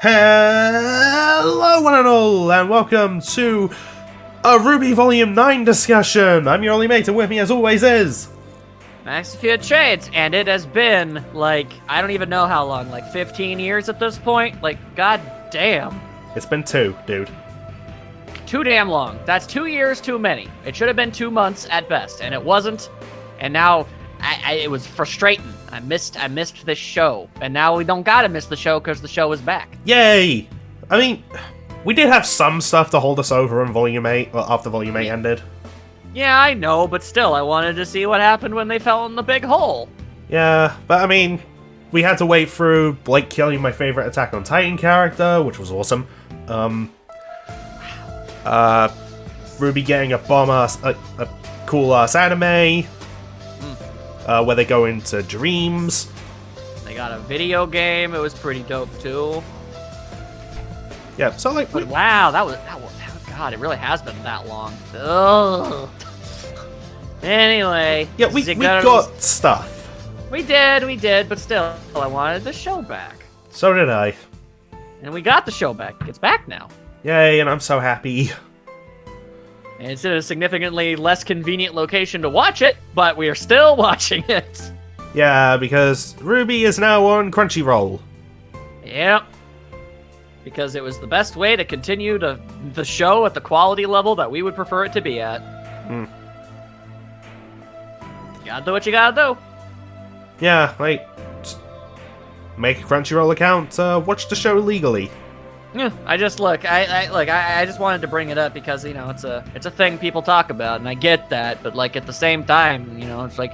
Hello one and all, and welcome to a RWBY Volume 9 discussion! I'm your only mate, and with me as always is... MaxN'Mate, and it has been, like, I don't even know how long, like 15 years at this point? Like, god damn. It's been 2, dude. Too damn long. That's 2 years too many. It should have been 2 months at best, and it wasn't. And now, it was frustrating. I missed this show, and now we don't gotta miss the show because the show is back. Yay! I mean, we did have some stuff to hold us over in Volume 8, well, after Volume 8 ended. Yeah, I know, but still, I wanted to see what happened when they fell in the big hole. Yeah, but I mean, we had to wait through Blake killing my favorite Attack on Titan character, which was awesome. RWBY getting a bomb-ass, a cool-ass anime, where they go into dreams. They got a video game, it was pretty dope, too. Yeah, so like... But wow, that was God, it really has been that long. Ugh. Anyway. Yeah, we got stuff. We did, but still, I wanted the show back. So did I. And we got the show back. It's back now. Yay, and I'm so happy. And it's in a significantly less convenient location to watch it, but we are still watching it. Yeah, because RWBY is now on Crunchyroll. Yep. Because it was the best way to continue the show at the quality level that we would prefer it to be at. You gotta do what you gotta do. Yeah, like, just make a Crunchyroll account, watch the show legally. Yeah, I just I just wanted to bring it up because, you know, it's a thing people talk about, and I get that, but like at the same time, you know, it's like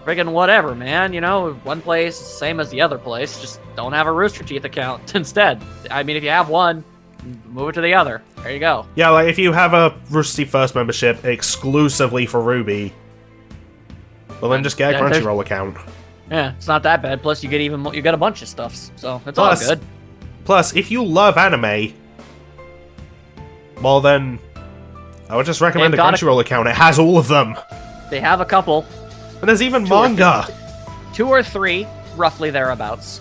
friggin' whatever, man. You know, one place same as the other place, just don't have a Rooster Teeth account instead. I mean, if you have one, move it to the other. There you go. Yeah, like if you have a Rooster Teeth First membership exclusively for RWBY, well then just get a Crunchyroll account. Yeah, it's not that bad. Plus, you get a bunch of stuff, so it's all good. Plus, if you love anime, well then, I would just recommend a Crunchyroll account. It has all of them. They have a couple. And there's even manga. 2 or 3, roughly thereabouts.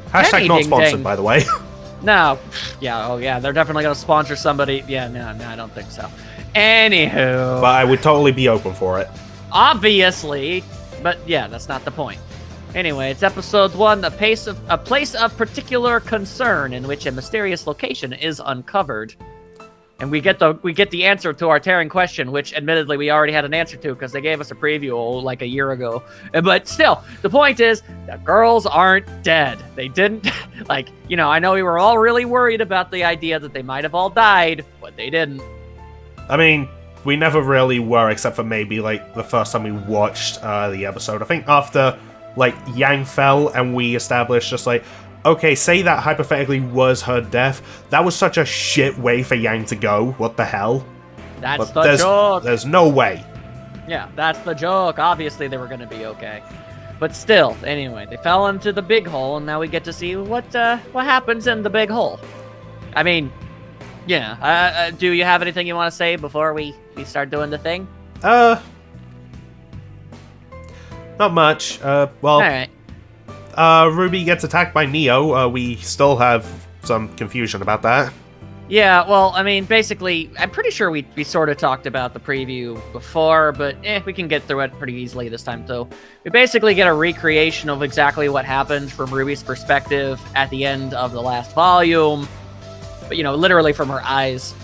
Hashtag not sponsored, by the way. No. Yeah, oh yeah, they're definitely going to sponsor somebody. Yeah, no, I don't think so. Anywho. But I would totally be open for it. Obviously. But yeah, that's not the point. Anyway, it's episode 1, a place of particular concern in which a mysterious location is uncovered. And we get the answer to our tearing question, which admittedly we already had an answer to because they gave us a preview like a year ago. But still, the point is the girls aren't dead. They didn't, like, you know, I know we were all really worried about the idea that they might have all died, but they didn't. I mean, we never really were, except for maybe like the first time we watched the episode. I think after like Yang fell and we established just like, okay, say that hypothetically was her death. That was such a shit way for Yang to go. What the hell? That's the joke. There's no way. Yeah, that's the joke. Obviously, they were going to be okay. But still, anyway, they fell into the big hole, and now we get to see what happens in the big hole. I mean, yeah. Do you have anything you want to say before we start doing the thing? Not much. Well... Alright. RWBY gets attacked by Neo. We still have some confusion about that. Yeah, well, I mean, basically, I'm pretty sure we sort of talked about the preview before, but we can get through it pretty easily this time, too. We basically get a recreation of exactly what happened from RWBY's perspective at the end of the last volume. But, you know, literally from her eyes.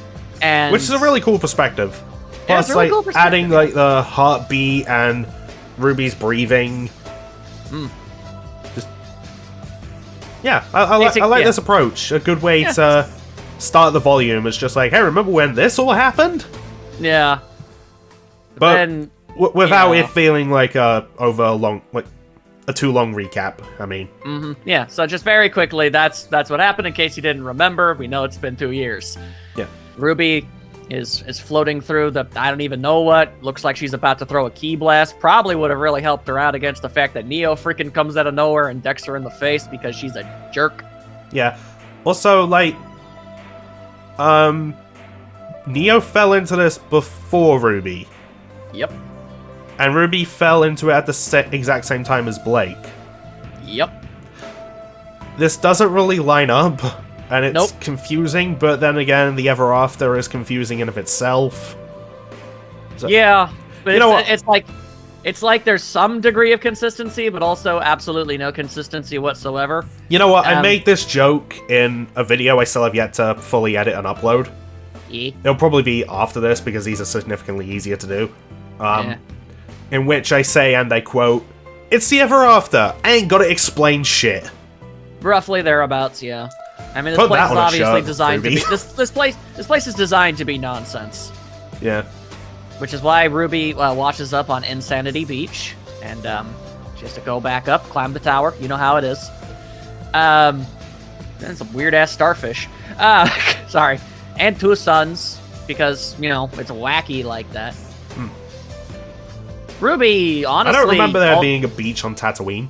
And which is a really cool perspective. Plus, yeah, really like, cool adding, like, the heartbeat and RWBY's breathing. Yeah, I like this approach. A good way to start the volume is just like, hey, remember when this all happened? Yeah. But then, without it feeling like a too long recap, I mean. Yeah, so just very quickly, that's what happened in case you didn't remember. We know it's been 2 years. Yeah. RWBY is floating through the, I don't even know what, looks like she's about to throw a key blast. Probably would have really helped her out against the fact that Neo freaking comes out of nowhere and decks her in the face because she's a jerk. Yeah. Also, like, Neo fell into this before RWBY. Yep. And RWBY fell into it at the exact same time as Blake. Yep. this doesn't really line up, and it's Nope. confusing, but then again, the Ever After is confusing in of itself. So, Yeah, but You know what? it's like there's some degree of consistency, but also absolutely no consistency whatsoever. you know what? I Um, made this joke in a video I still have yet to fully edit and upload. Yeah. It'll probably be after this, because these are significantly easier to do. Yeah. In which I say, and I quote, "It's the Ever After. I ain't gotta explain shit." Roughly thereabouts, yeah. I mean, this Put place that is on a obviously shirt, designed to be Ruby. this place is designed to be nonsense, Yeah. which is why Ruby washes up on Insanity Beach, and she has to go back up, climb the tower. You know how it is. And some weird ass starfish. Sorry, and two suns because it's wacky like that. Ruby, honestly, I don't remember there being a beach on Tatooine.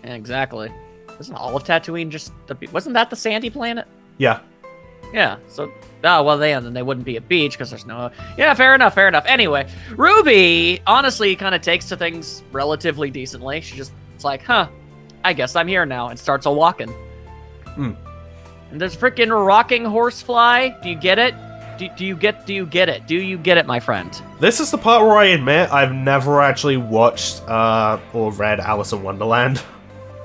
Exactly. Wasn't all of Tatooine just wasn't that the sandy planet? Yeah. Yeah, so then they wouldn't be a beach because there's no. Yeah, fair enough. Anyway, Ruby honestly kind of takes to things relatively decently. It's like, huh, I guess I'm here now, and starts a walking. And there's freaking rocking horsefly. Do you get it? Do you get it? Do you get it, my friend? This is the part where I admit I've never actually watched or read Alice in Wonderland.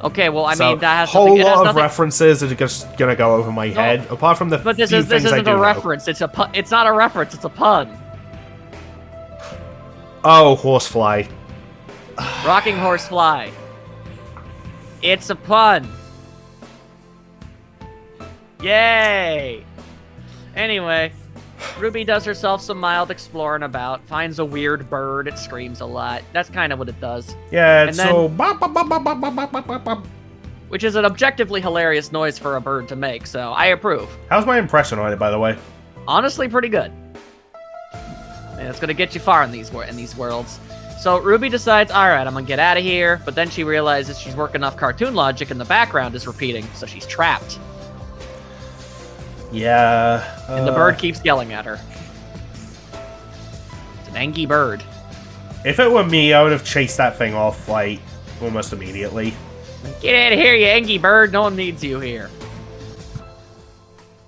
Okay, well, I So, mean that has whole something. It has lot of nothing. references are just gonna go over my head. Apart from the But this few isn't things I do a know. reference. It's a pun. It's not a reference. It's a pun. Oh, horsefly. Rocking horsefly. It's a pun. Yay! Anyway, Ruby does herself some mild exploring about, finds a weird bird, it screams a lot. That's kind of what it does. Yeah, And it's then- so. Bop, bop, bop, bop, bop, bop, bop, bop, bop. Which is an objectively hilarious noise for a bird to make, so I approve. How's my impression on it, by the way? Honestly, pretty good. And it's gonna get you far in these worlds. So Ruby decides, alright, I'm gonna get out of here, but then she realizes she's working off cartoon logic and the background is repeating, so she's trapped. Yeah. And the bird keeps yelling at her. It's an angry bird. If it were me, I would have chased that thing off, like, almost immediately. Get out of here, you angry bird. No one needs you here.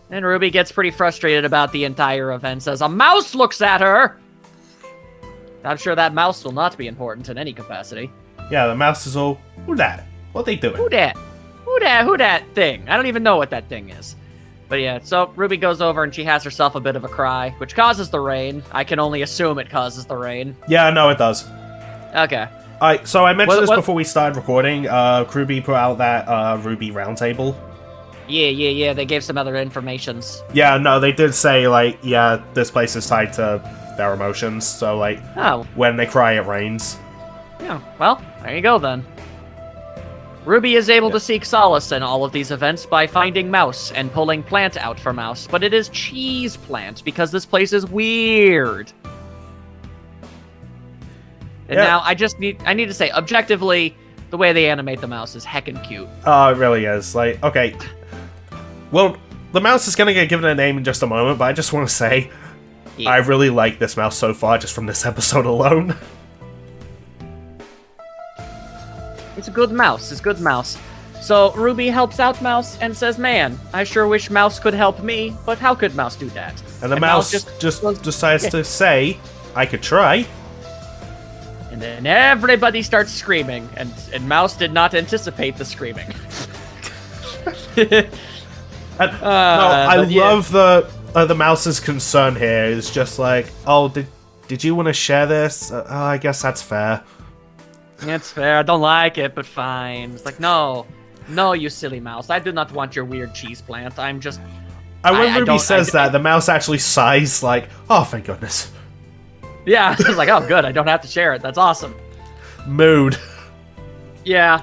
And Ruby gets pretty frustrated about the entire event, says, a mouse looks at her! I'm sure that mouse will not be important in any capacity. Yeah, the mouse is all, who that? What they doing? Who that? Who that thing? I don't even know what that thing is. But yeah, so Ruby goes over and she has herself a bit of a cry, which causes the rain. I can only assume it causes the rain. Yeah, no, it does. Okay. Alright, so I mentioned this What- before we started recording. Ruby put out that RWBY Roundtable. Yeah, they gave some other informations. Yeah, no, they did say, like, yeah, this place is tied to their emotions, so, like, Oh, when they cry, it rains. yeah, well, there you go then. Ruby is able to seek solace in all of these events by finding Mouse and pulling Plant out for Mouse, but it is Cheese Plant because this place is weird. And Yeah. now I need to say, objectively, the way they animate the mouse is heckin' cute. Oh, it really is. Like, okay. Well, the mouse is gonna get given a name in just a moment, but I just want to say, Yeah. I really like this mouse so far, just from this episode alone. It's a good mouse. It's a good mouse. So Ruby helps out Mouse and says, man, I sure wish Mouse could help me, but how could Mouse do that? And the mouse just decides to say, I could try. And then everybody starts screaming, and Mouse did not anticipate the screaming. And, no, I but yeah. love the mouse's concern here. It's just like, oh, did you want to share this? I guess that's fair. It's fair. I don't like it, but fine. It's like, no, you silly mouse. I do not want your weird cheese plant. I'm just... And when I Ruby don't- says that, the mouse actually sighs like, oh, thank goodness. Yeah, I was like, oh, good. I don't have to share it. That's awesome. Mood. Yeah.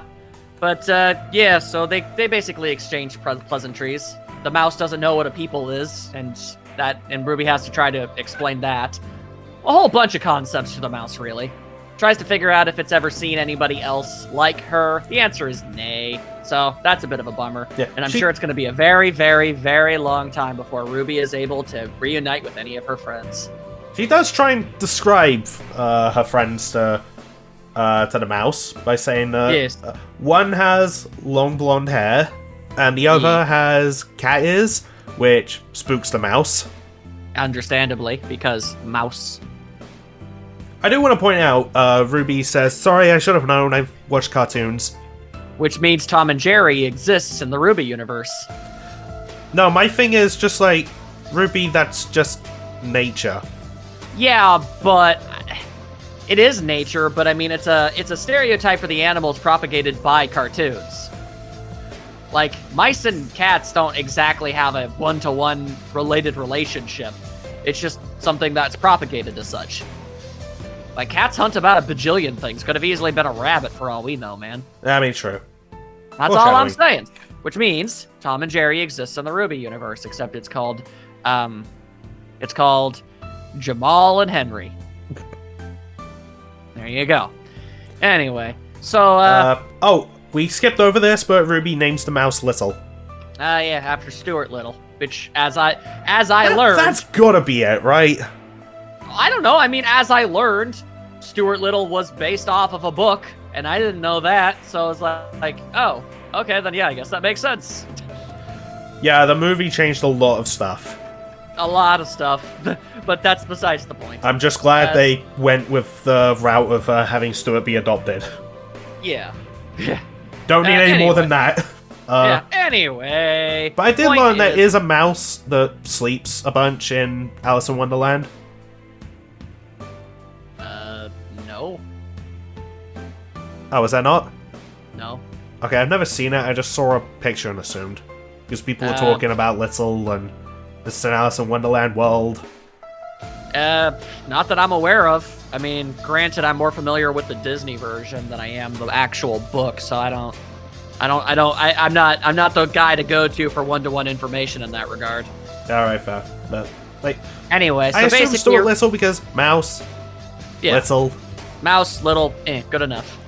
But, yeah, so they basically exchange pleasantries. The mouse doesn't know what a people is, and Ruby has to try to explain that. A whole bunch of concepts to the mouse, really. Tries to figure out if it's ever seen anybody else like her. The answer is nay. So that's a bit of a bummer. Yeah, And I'm sure it's going to be a very, very, very long time before Ruby is able to reunite with any of her friends. She does try and describe her friends to the mouse by saying Yes. one has long blonde hair and the other has cat ears, which spooks the mouse. Understandably, because mouse. I do want to point out, Ruby says, "Sorry, I should have known. I've watched cartoons." Which means Tom and Jerry exists in the RWBY universe. No, my thing is just like, Ruby, that's just nature. Yeah, but it is nature, but I mean, it's a stereotype for the animals propagated by cartoons. Like, mice and cats don't exactly have a one-to-one related relationship. It's just something that's propagated as such. Like, cats hunt about a bajillion things. Could have easily been a rabbit for all we know, man. I mean, true. That's all I'm saying. Which means Tom and Jerry exists in the RWBY universe, except it's called Jamal and Henry. There you go. Anyway, so we skipped over this, but Ruby names the mouse Little. Yeah, after Stuart Little, which as I learned, that's gotta be it, right? I don't know. I mean, as I learned, Stuart Little was based off of a book, and I didn't know that, so I was like, oh, okay, then yeah, I guess that makes sense. Yeah, the movie changed a lot of stuff. A lot of stuff, but that's besides the point. I'm just glad they went with the route of having Stuart be adopted. Yeah. Don't need any more than that. Yeah, anyway. But I did learn there is a mouse that sleeps a bunch in Alice in Wonderland. No. Oh, is that not? No. Okay, I've never seen it. I just saw a picture and assumed. Because people were talking about Little and this is an Alice in Wonderland world. Not that I'm aware of. I mean, granted, I'm more familiar with the Disney version than I am the actual book, so I'm not the guy to go to for one-to-one information in that regard. Alright, fair. But, like... Anyway, so I assume basically... Stuart Little because mouse, Little... Mouse, Little, good enough.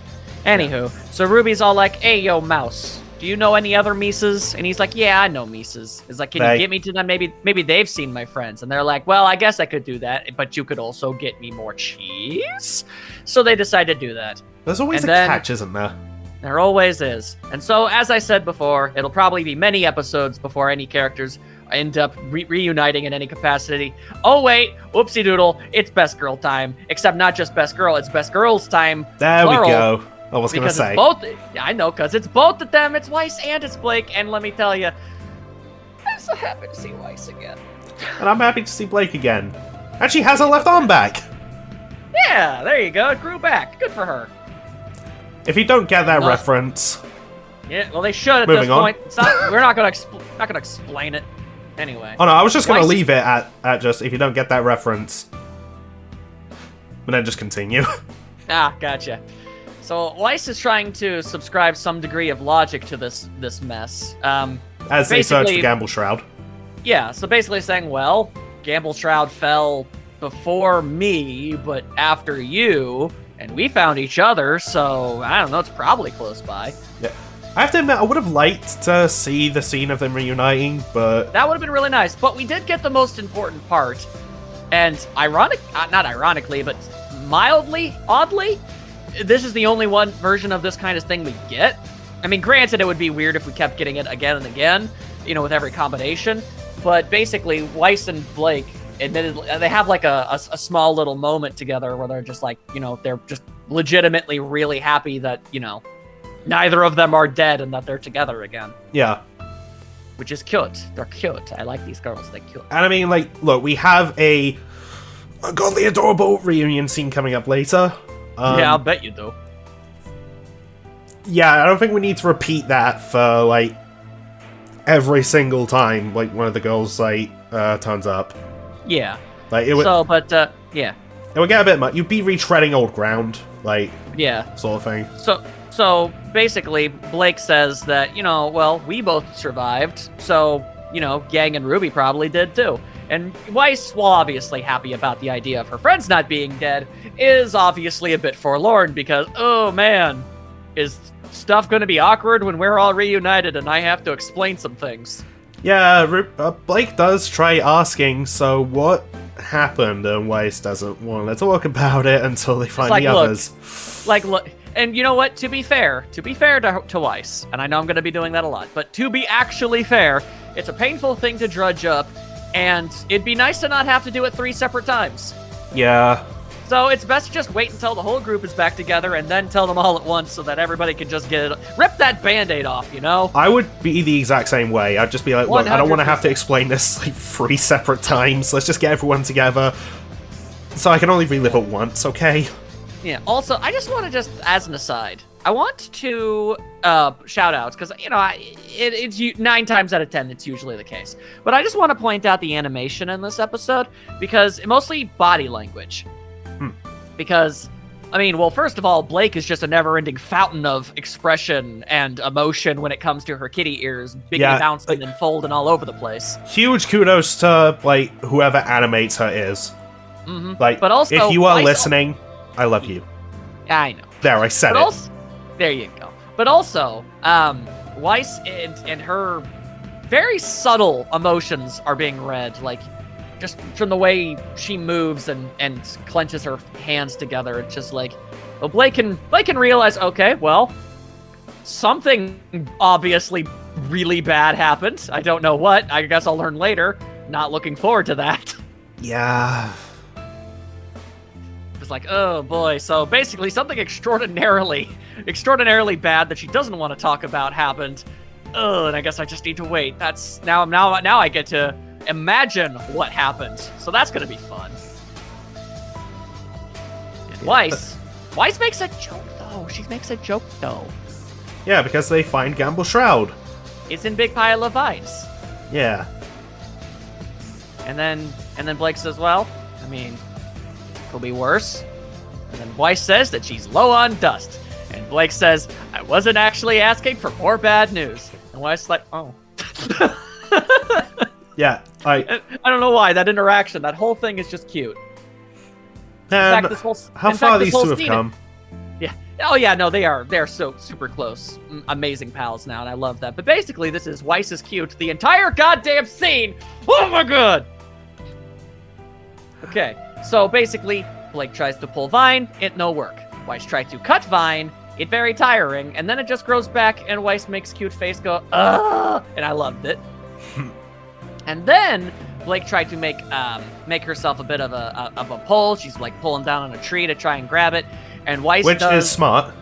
Anywho, so Ruby's all like, hey, yo, Mouse, do you know any other Mises? And he's like, yeah, I know Mises. He's like, can you get me to them? Maybe they've seen my friends. And they're like, well, I guess I could do that, but you could also get me more cheese? So they decide to do that. There's always a catch, isn't there? There always is. And so, as I said before, it'll probably be many episodes before any characters end up reuniting in any capacity. Oh, wait, whoopsie doodle, it's Best Girl time. Except not just Best Girl, it's Best Girls time. There plural, we go. I was going to say. It's both, I know, because it's both of them. It's Weiss and it's Blake. And let me tell you, I'm so happy to see Weiss again. And I'm happy to see Blake again. And she has her left arm back. Yeah, there you go. It grew back. Good for her. If you don't get that reference... Yeah, well, they should at this point. It's not, we're not going to explain it. Anyway. Oh, no, I was just going to leave it at just, if you don't get that reference. But then just continue. Ah, gotcha. So, Weiss is trying to subscribe some degree of logic to this mess. As they search for Gamble Shroud. Yeah, so basically saying, well, Gamble Shroud fell before me, but after you, and we found each other, so, I don't know, it's probably close by. Yeah. I have to admit, I would have liked to see the scene of them reuniting, but... That would have been really nice, but we did get the most important part. And not ironically, but mildly, oddly, this is the only one version of this kind of thing we get. I mean, granted, it would be weird if we kept getting it again and again, with every combination. But basically, Weiss and Blake, admittedly, they have like a small little moment together where they're just like, they're just legitimately really happy that, neither of them are dead and that they're together again. Yeah. Which is cute. They're cute. I like these girls. They're cute. And I mean, look, we have a godly adorable reunion scene coming up later. Yeah, I'll bet you do. Yeah, I don't think we need to repeat that for, every single time, one of the girls, turns up. Yeah. Yeah. It would get a bit much. You'd be retreading old ground, yeah, sort of thing. So, basically, Blake says that, well, we both survived, so, Yang and RWBY probably did too. And Weiss, while obviously happy about the idea of her friends not being dead, is obviously a bit forlorn because, oh man, is stuff going to be awkward when we're all reunited and I have to explain some things? Yeah, Blake does try asking, so what happened? And Weiss doesn't want to talk about it until they find the others. Look, And you know what? To be fair to Weiss, and I know I'm going to be doing that a lot, but to be actually fair, it's a painful thing to drudge up, and it'd be nice to not have to do it 3 separate times. Yeah. So it's best to just wait until the whole group is back together and then tell them all at once so that everybody can just rip that Band-Aid off, you know? I would be the exact same way. I'd just be like, look, I don't want to have to 100%. explain this like 3 separate times. Let's just get everyone together. So I can only relive it once, okay? Yeah, also, I just want to as an aside, I want to shout outs, because, you know, it's 9 times out of 10, it's usually the case. But I just want to point out the animation in this episode, because mostly body language. Because, I mean, well, first of all, Blake is just a never-ending fountain of expression and emotion when it comes to her kitty ears, bouncing and folding all over the place. Huge kudos to, like, whoever animates her ears. Mm-hmm. Like, but also, if you are listening, I love you. I know. There, I said but it. Also, there you go. But also, Weiss and her very subtle emotions are being read, like, just from the way she moves and clenches her hands together. It's just like, well, Blake can realize, okay, well, something obviously really bad happened. I don't know what. I guess I'll learn later. Not looking forward to that. Yeah. It's like, oh boy. So basically, something extraordinarily bad that she doesn't want to talk about happened. Oh, and I guess I just need to wait. That's now I get to imagine what happened. So that's gonna be fun. And Weiss makes a joke though. She makes a joke though. Yeah, because they find Gamble Shroud. It's in Big Pile of Ice. Yeah. And then Blake says, well, I mean, it'll be worse. And then Weiss says that she's low on dust. And Blake says, I wasn't actually asking for more bad news. And Weiss is like, oh. Yeah, I don't know why. That interaction, that whole thing is just cute. And how far these two have come. Yeah. Oh yeah, no, they're so super close. Amazing pals now, and I love that. But basically, this is Weiss is cute. The entire goddamn scene. Oh my god. Okay, so basically, Blake tries to pull Vine, it no work. Weiss tries to cut Vine, it very tiring, and then it just grows back, and Weiss makes cute face go, ugh, and I loved it. And then Blake tried to make herself a bit of a pole. She's like pulling down on a tree to try and grab it, and Weiss is smart.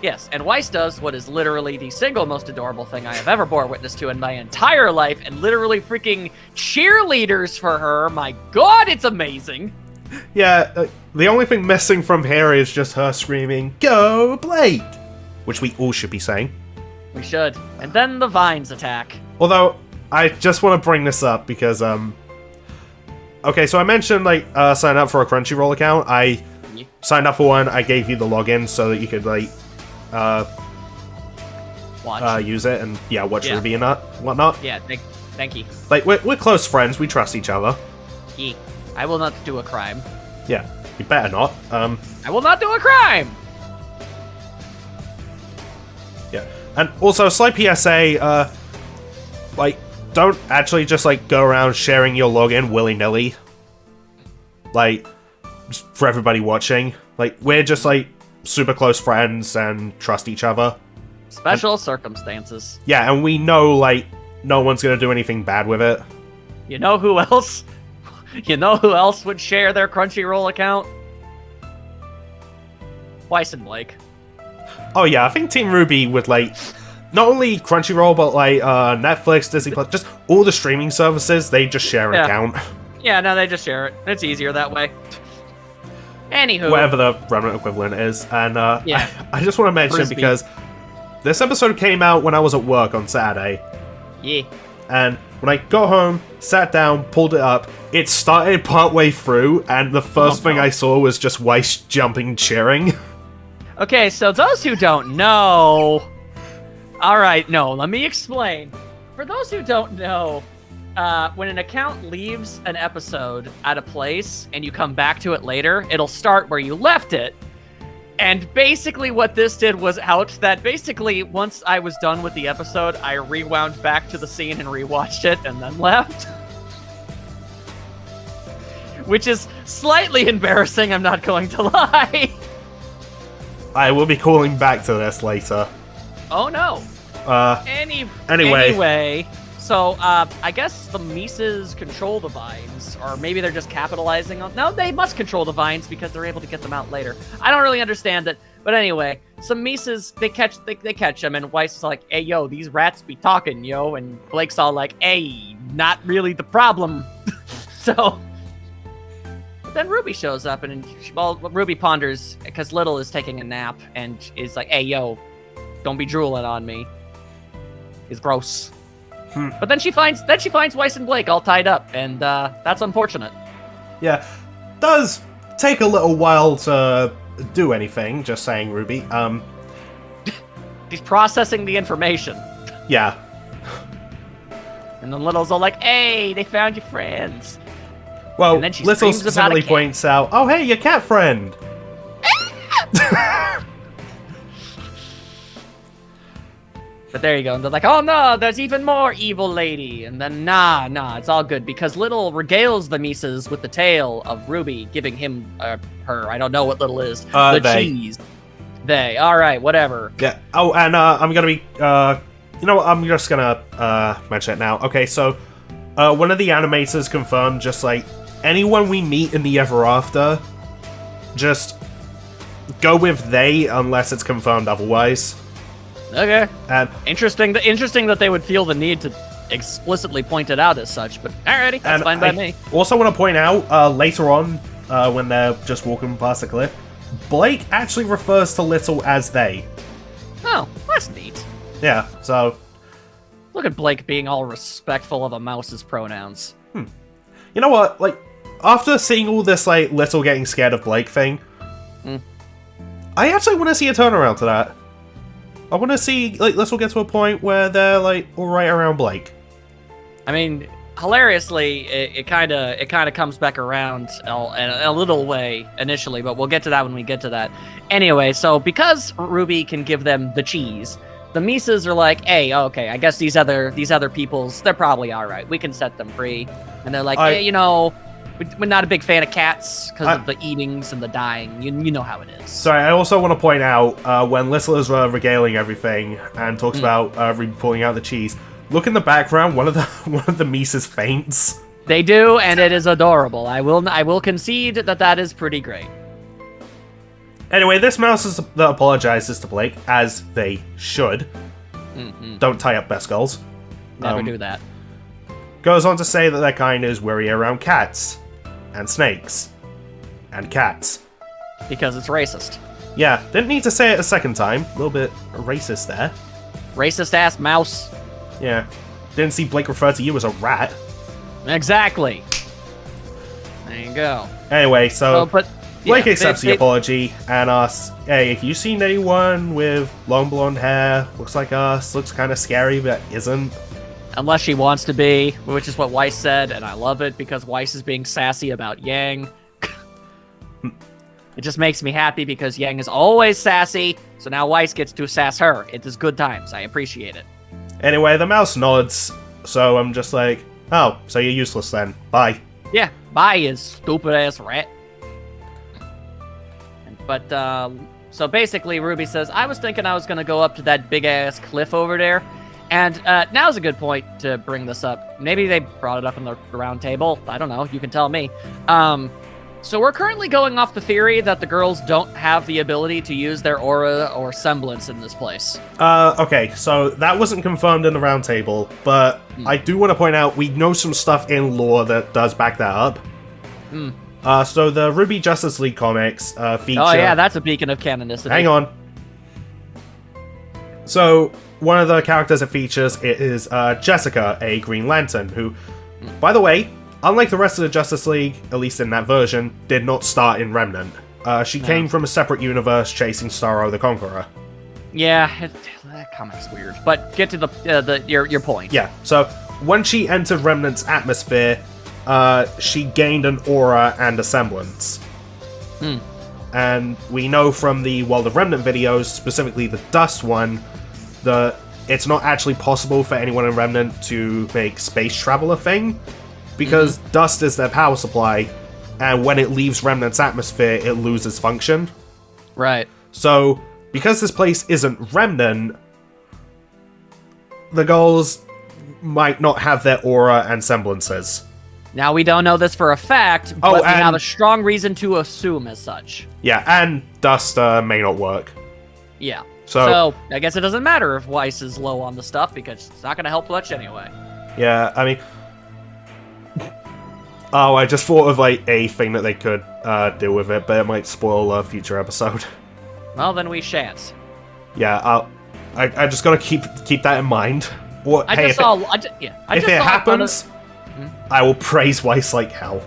Yes, and Weiss does what is literally the single most adorable thing I have ever bore witness to in my entire life, and literally freaking cheerleaders for her. My god, it's amazing. Yeah, the only thing missing from here is just her screaming, "Go, Blake!" Which we all should be saying. We should. And then the vines attack. Although, I just want to bring this up because, okay, so I mentioned, like, sign up for a Crunchyroll account. I signed up for one, I gave you the login so that you could, like, use it and, yeah, watch RWBY and whatnot. Yeah, thank you. Like, we're close friends, we trust each other. I will not do a crime. Yeah, you better not. I will not do a crime! Yeah, and also, slight PSA, like, don't actually just, like, go around sharing your login willy-nilly. Like, just for everybody watching. Like, we're just, like, super close friends and trust each other. Special circumstances. Yeah, and we know, like, no one's gonna do anything bad with it. You know who else? You know who else would share their Crunchyroll account? Weiss and Blake. Oh yeah, I think Team RWBY would, like, not only Crunchyroll, but, like, Netflix, Disney+, just all the streaming services, they just share an account. Yeah, no, they just share it. It's easier that way. Anywho. Whatever the Remnant equivalent is. And yeah. I just want to mention, because this episode came out when I was at work on Saturday. Yeah. And when I got home, sat down, pulled it up, it started partway through, and the first thing I saw was just Weiss jumping, cheering. Okay, so those who don't know... Alright, no, let me explain. For those who don't know, when an account leaves an episode at a place and you come back to it later, it'll start where you left it. And basically what this did was basically once I was done with the episode, I rewound back to the scene and rewatched it and then left. Which is slightly embarrassing, I'm not going to lie. I will be calling back to this later. Oh no. Anyway. So, I guess the Mises control the vines, or maybe they're just capitalizing on... No, they must control the vines because they're able to get them out later. I don't really understand it, but anyway, some Mises, they catch them, and Weiss is like, hey, yo, these rats be talking, yo, and Blake's all like, hey, not really the problem. So, but then Ruby shows up, and Ruby ponders, because Little is taking a nap, and is like, hey, yo, don't be drooling on me. It's gross. But then she finds Weiss and Blake all tied up, and that's unfortunate. Yeah, does take a little while to do anything. Just saying, Ruby. She's processing the information. Yeah. And then Little's all like, "Hey, they found your friends." Well, and then she Little screams about a specifically cat. points out, "Oh, hey, your cat friend." But there you go. And they're like, oh no, there's even more evil lady. And then, nah, it's all good. Because Little regales the Mises with the tale of Ruby giving him, her, I don't know what Little is, the they. cheese. They. All right, whatever. Yeah. Oh, and I'm gonna be, you know what, I'm just gonna, mention it now. Okay, so, one of the animators confirmed, just like, anyone we meet in the Ever After, just go with they unless it's confirmed otherwise. Okay. And Interesting that they would feel the need to explicitly point it out as such, but alrighty, that's fine by me. Also want to point out, later on, when they're just walking past the cliff, Blake actually refers to Little as they. Oh, that's neat. Yeah, so... Look at Blake being all respectful of a mouse's pronouns. You know what, like, after seeing all this, like, Little getting scared of Blake thing, I actually want to see a turnaround to that. I want to see, like, Little get to a point where they're, like, alright around Blake. I mean, hilariously, it kind of comes back around in a little way initially, but we'll get to that when we get to that. Anyway, so because Ruby can give them the cheese, the Mises are like, hey, okay, I guess these other peoples, they're probably all right. We can set them free. And they're like, hey, you know, we're not a big fan of cats because of the eatings and the dying. You know how it is. Sorry, I also want to point out, when Little is regaling everything and talks about Ruby pulling out the cheese, look in the background, one of the Mises faints. They do, and it is adorable. I will concede that is pretty great. Anyway, this mouse that apologizes to Blake, as they should. Don't tie up best goals. Never do that. Goes on to say that their kind is wary around cats, and snakes, and cats. Because it's racist. Yeah, didn't need to say it a second time. A little bit racist there. Racist ass mouse. Yeah. Didn't see Blake refer to you as a rat. Exactly. There you go. Anyway, so Blake accepts the they- apology and asks, hey, if you've seen anyone with long blonde hair, looks like us, looks kind of scary but isn't. Unless she wants to be, which is what Weiss said, and I love it because Weiss is being sassy about Yang. It just makes me happy because Yang is always sassy, so now Weiss gets to sass her. It is good times. I appreciate it. Anyway, the mouse nods, so I'm just like, oh, so you're useless then. Bye. Yeah, bye, you stupid ass rat. But, so basically Ruby says, I was thinking I was going to go up to that big ass cliff over there. And now's a good point to bring this up. Maybe they brought it up in the round table. I don't know. You can tell me. So we're currently going off the theory that the girls don't have the ability to use their aura or semblance in this place. Okay, so that wasn't confirmed in the round table, but I do want to point out we know some stuff in lore that does back that up. So the RWBY Justice League comics feature... Oh yeah, that's a beacon of canonicity. Hang on. So, one of the characters it features is Jessica, a Green Lantern, who, by the way, unlike the rest of the Justice League, at least in that version, did not start in Remnant. She came from a separate universe chasing Starro the Conqueror. Yeah, that comic's weird. But get to your point. Yeah, so when she entered Remnant's atmosphere, she gained an aura and a semblance. And we know from the World of Remnant videos, specifically the Dust one, that it's not actually possible for anyone in Remnant to make space travel a thing, because dust is their power supply, and when it leaves Remnant's atmosphere, it loses function. Right. So, because this place isn't Remnant, the ghouls might not have their aura and semblances. Now, we don't know this for a fact, but we have a strong reason to assume as such. Yeah, and dust may not work. Yeah. So, I guess it doesn't matter if Weiss is low on the stuff, because it's not going to help much anyway. Yeah, I mean... Oh, I just thought of, like, a thing that they could do with it, but it might spoil a future episode. Well, then we shan't. Yeah, I just gotta keep that in mind. What? If it happens, I will praise Weiss like hell.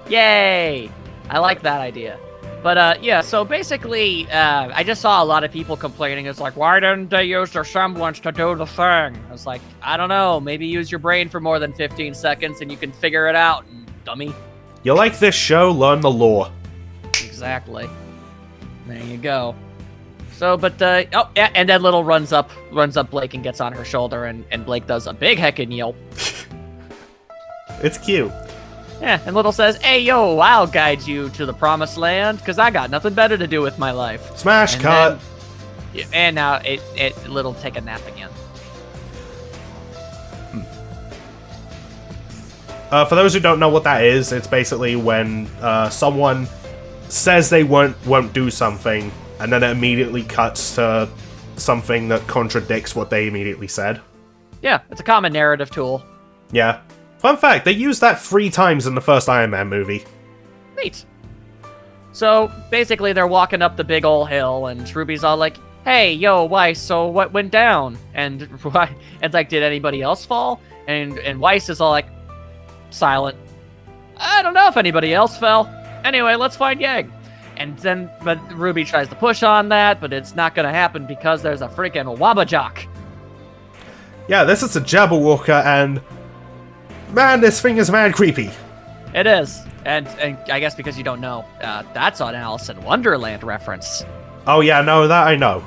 Yay! I like that idea. But, yeah, so basically, I just saw a lot of people complaining. It's like, why didn't they use their semblance to do the thing? I was like, I don't know. Maybe use your brain for more than 15 seconds and you can figure it out, dummy. You like this show? Learn the lore. Exactly. There you go. So, but, oh, yeah, and then Little runs up Blake and gets on her shoulder, and Blake does a big heckin' yelp. It's cute. Yeah, and Little says, hey, yo, I'll guide you to the promised land, because I got nothing better to do with my life. Smash cut! And now Little take a nap again. For those who don't know what that is, it's basically when someone says they won't do something, and then it immediately cuts to something that contradicts what they immediately said. Yeah, it's a common narrative tool. Yeah. Fun fact, they used that 3 times in the first Iron Man movie. Neat. So, basically, they're walking up the big ol' hill, and Ruby's all like, hey, yo, Weiss, so what went down? And like, did anybody else fall? And Weiss is all like, silent. I don't know if anybody else fell. Anyway, let's find Yang. And then, but Ruby tries to push on that, but it's not gonna happen because there's a freaking Wabbajock. Yeah, this is a Jabberwocker, and man, this thing is mad creepy. It is, and I guess because you don't know, that's an Alice in Wonderland reference. Oh yeah, no, that I know.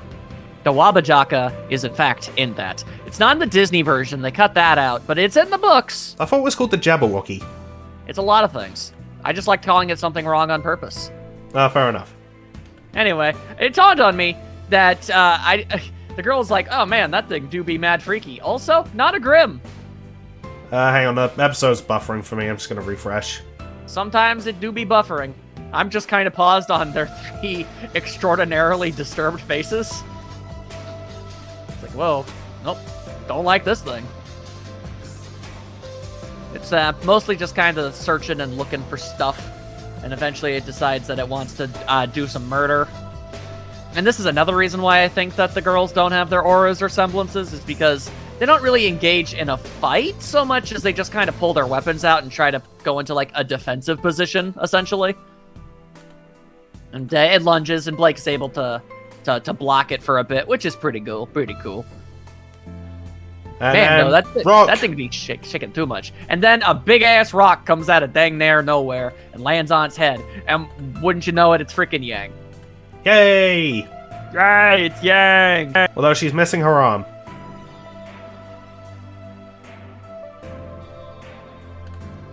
The Wabbajock is in fact in that. It's not in the Disney version; they cut that out, but it's in the books. I thought it was called the Jabberwocky. It's a lot of things. I just like calling it something wrong on purpose. Fair enough. Anyway, it dawned on me that the girl's like, oh man, that thing do be mad freaky. Also, not a Grimm. Hang on, the episode's buffering for me. I'm just gonna refresh. Sometimes it do be buffering. I'm just kind of paused on their 3 extraordinarily disturbed faces. It's like, whoa, nope, don't like this thing. It's mostly just kind of searching and looking for stuff. And eventually it decides that it wants to do some murder. And this is another reason why I think that the girls don't have their auras or semblances, is because they don't really engage in a fight so much as they just kind of pull their weapons out and try to go into, like, a defensive position, essentially. And it lunges, and Blake is able to block it for a bit, which is pretty cool. Man, no, that thing be shaking too much. And then a big-ass rock comes out of dang near nowhere and lands on its head. And wouldn't you know it, it's freaking Yang. Yay! Yay, it's Yang! Although she's missing her arm.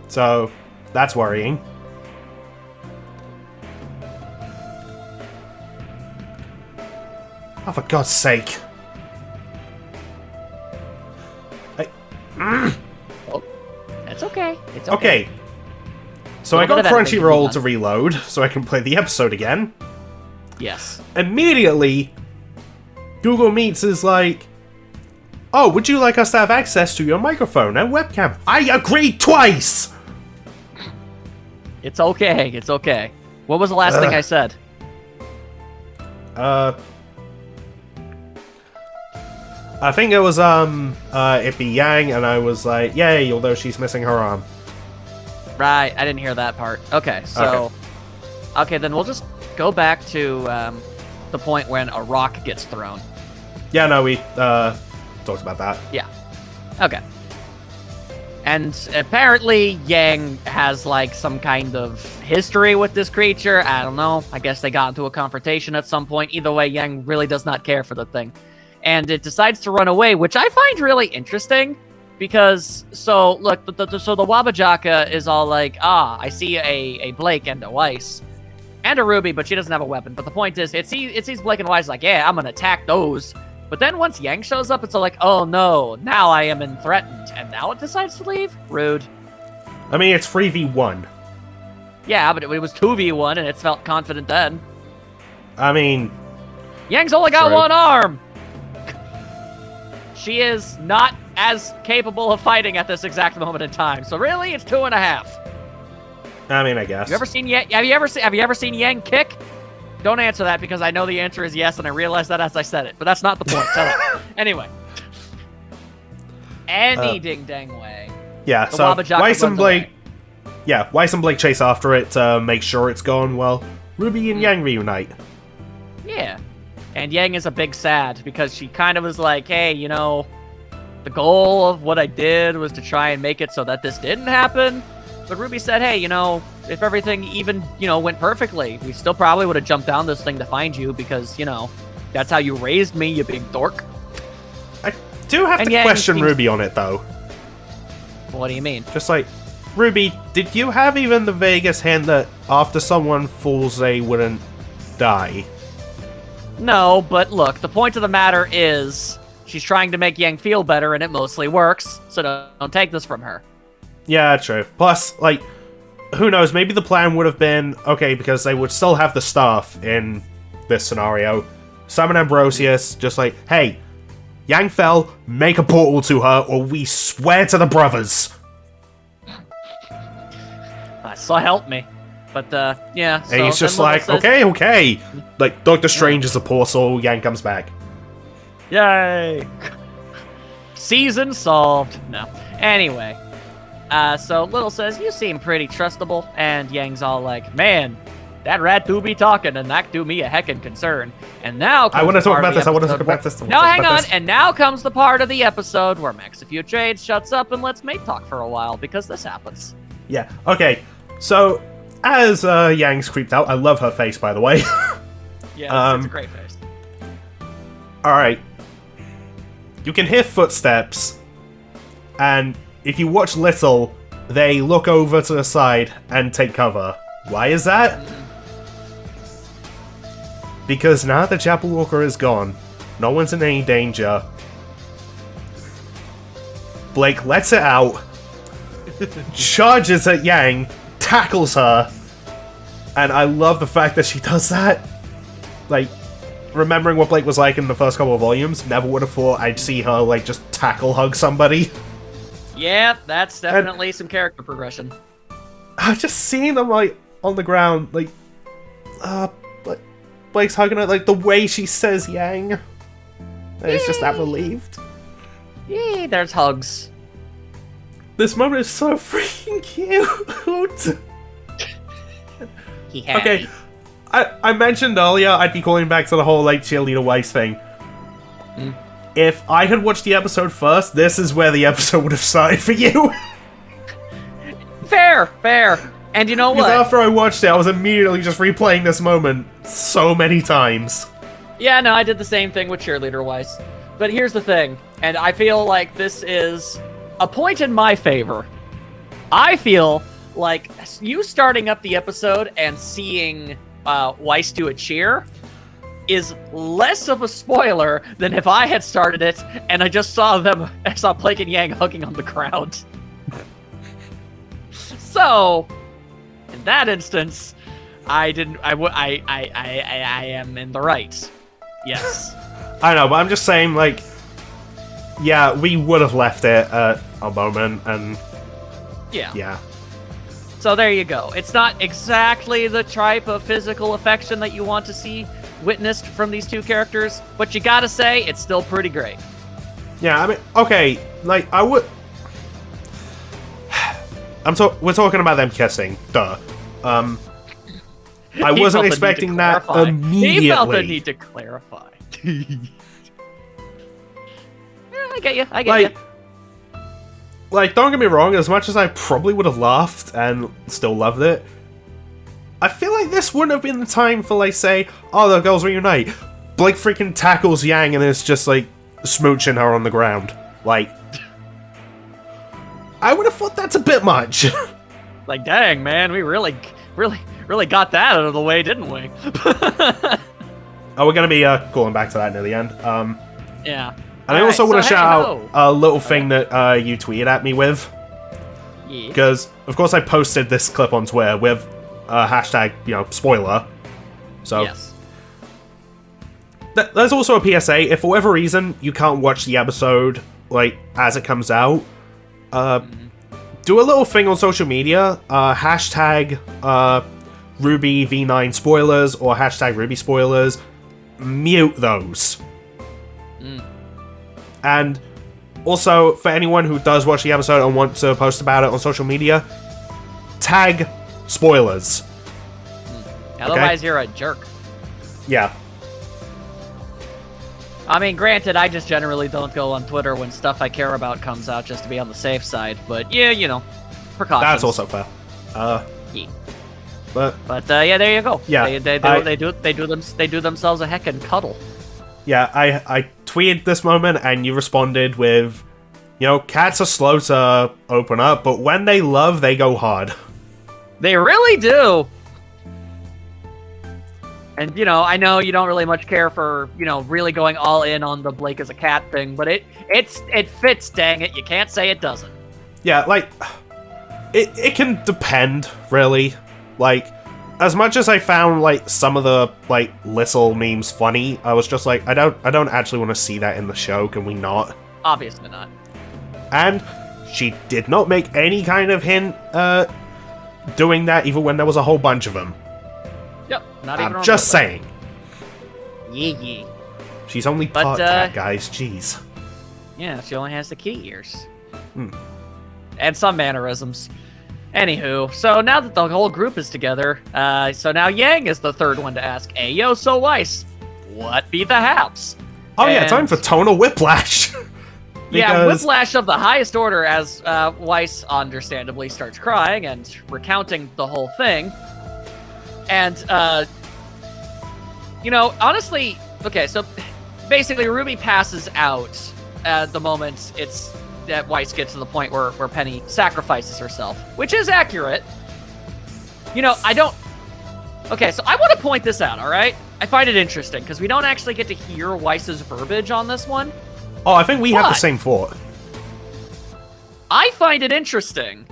So, that's worrying. Oh, for God's sake. Oh, that's okay. It's okay. So I got Crunchyroll to reload, so I can play the episode again. Yes. Immediately, Google Meets is like, oh, would you like us to have access to your microphone and webcam? I agreed twice! It's okay. It's okay. What was the last thing I said? I think it was, it'd be Yang, and I was like, yay, although she's missing her arm. Right, I didn't hear that part. Okay, so... Okay, then we'll just go back to, the point when a rock gets thrown. Yeah, no, we, talked about that. Yeah. Okay. And apparently Yang has, like, some kind of history with this creature. I don't know. I guess they got into a confrontation at some point. Either way, Yang really does not care for the thing. And it decides to run away, which I find really interesting. Because, so, look, so the Wabbajock is all like, I see a Blake and a Weiss. and a RWBY, but she doesn't have a weapon. But the point is, it sees Blake and Y's like, yeah, I'm gonna attack those. But then once Yang shows up, it's all like, oh no, now I am threatened, and now it decides to leave? Rude. I mean, it's 3v1. Yeah, but it was 2v1, and it felt confident then. I mean... Yang's only got true. one arm! She is not as capable of fighting at this exact moment in time, so really, it's 2.5. I mean, I guess. Have you ever seen Yang kick? Don't answer that because I know the answer is yes, and I realized that as I said it. But that's not the point. Shut up. Anyway. Any ding dang way. Yeah. The So Wabajaka Weiss and runs Blake. away. Yeah, Weiss and Blake chase after it to make sure it's gone well. RWBY and Yang reunite. Yeah. And Yang is a big sad because she kind of was like, hey, you know, the goal of what I did was to try and make it so that this didn't happen. But RWBY said, hey, you know, if everything even, you know, went perfectly, we still probably would have jumped down this thing to find you because, you know, that's how you raised me, you big dork. I do have And to Yang question seems- RWBY on it, though. What do you mean? Just like, RWBY, did you have even the vaguest hint that after someone falls, they wouldn't die? No, but look, the point of the matter is she's trying to make Yang feel better, and it mostly works, so don't take this from her. Yeah, true. Plus, like, who knows, maybe the plan would have been, okay, because they would still have the staff in this scenario. Summon Ambrosius, just like, hey, Yang fell, make a portal to her, or we swear to the brothers. So help me. But, yeah. And he's just like, okay. Like, Doctor Strange is a portal, Yang comes back. Yay! Season solved. No. Anyway. So Little says, you seem pretty trustable. And Yang's all like, man, that rat do be talking, and that do me a heckin' concern. And now I want to talk about this, Now hang on, and now comes the part of the episode where Max a Few Trades shuts up and lets Mate talk for a while, because this happens. Yeah, okay. So, as Yang's creeped out, I love her face, by the way. Yeah, it's a great face. Alright. You can hear footsteps, and if you watch Little, they look over to the side and take cover. Why is that? Because now that Chapel Walker is gone, no one's in any danger. Blake lets it out, charges at Yang, tackles her, and I love the fact that she does that. Like, remembering what Blake was like in the first couple of volumes, never would have thought I'd see her, like, just tackle hug somebody. Yeah, that's definitely some character progression. Just seeing them, like, on the ground, like, Blake's hugging her, like, the way she says Yang. It's just that relieved. Yay, there's hugs. This moment is so freaking cute. He had Okay, I mentioned earlier I'd be calling back to the whole, like, cheerleader Weiss thing. If I had watched the episode first, this is where the episode would have started for you. Fair. And you know Because what? after I watched it, I was immediately just replaying this moment so many times. Yeah, no, I did the same thing with cheerleader Weiss. But here's the thing, and I feel like this is a point in my favor. I feel like you starting up the episode and seeing Weiss do a cheer is less of a spoiler than if I had started it and I just saw Blake and Yang hugging on the ground. So, in that instance, I am in the right. Yes. I know, but I'm just saying, like, yeah, we would have left it at a moment, and yeah. So there you go. It's not exactly the type of physical affection that you want to see witnessed from these two characters, but you gotta say, it's still pretty great. Yeah, I mean, okay, like, I would... we're talking about them kissing, duh. I wasn't expecting that immediately. He felt the need to clarify. I get you. Like, don't get me wrong, as much as I probably would have laughed and still loved it, I feel like this wouldn't have been the time for, like, say, oh, the girls reunite. Blake freaking tackles Yang and is just, like, smooching her on the ground. Like, I would have thought that's a bit much. Like, dang, man, we really really got that out of the way, didn't we? Oh, we're going to be going back to that near the end. Yeah. And I also want to shout out a little thing that you tweeted at me with. Yeah. Because, of course, I posted this clip on Twitter with hashtag, spoiler. So, Yes. There's also a PSA. If for whatever reason you can't watch the episode, as it comes out, do a little thing on social media. Hashtag RWBY V9 spoilers or hashtag RWBY spoilers. Mute those. And also, for anyone who does watch the episode and want to post about it on social media, tag spoilers. Otherwise, you're a jerk. Yeah. I mean, granted, I just generally don't go on Twitter when stuff I care about comes out just to be on the safe side. But yeah, precautions. That's also fair. Yeah. But yeah, there you go. Yeah, they do themselves a heckin' cuddle. Yeah, I tweeted this moment and you responded with, cats are slow to open up, but when they love, they go hard. They really do. And, I know you don't really much care for, really going all in on the Blake as a cat thing, but it fits, dang it. You can't say it doesn't. Yeah, it can depend, really. As much as I found, some of the, little memes funny, I was just I don't actually want to see that in the show, can we not? Obviously not. And she did not make any kind of hint, doing that, even when there was a whole bunch of them. Yep, not even. I'm just saying. Yeah. She's only part cat, guys. Jeez. Yeah, she only has the kitty ears. And some mannerisms. Anywho, so now that the whole group is together, so now Yang is the third one to ask, "Hey, yo, so Weiss, what be the haps?" Oh yeah, time for tonal whiplash. Yeah, whiplash of the highest order as Weiss understandably starts crying and recounting the whole thing. And, honestly, okay, so basically RWBY passes out at the moment that Weiss gets to the point where Penny sacrifices herself, which is accurate. Okay, so I want to point this out, all right? I find it interesting, because we don't actually get to hear Weiss's verbiage on this one. Oh, I think we have the same thought. I find it interesting.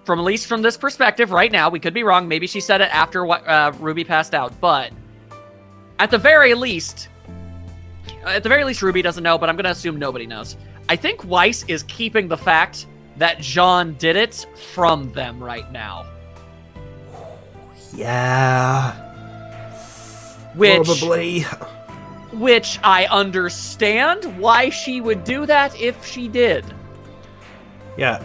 At least from this perspective, right now, we could be wrong. Maybe she said it after RWBY passed out, but at the very least, RWBY doesn't know, but I'm going to assume nobody knows. I think Weiss is keeping the fact that Jean did it from them right now. Yeah. Probably. Which I understand why she would do that if she did. Yeah,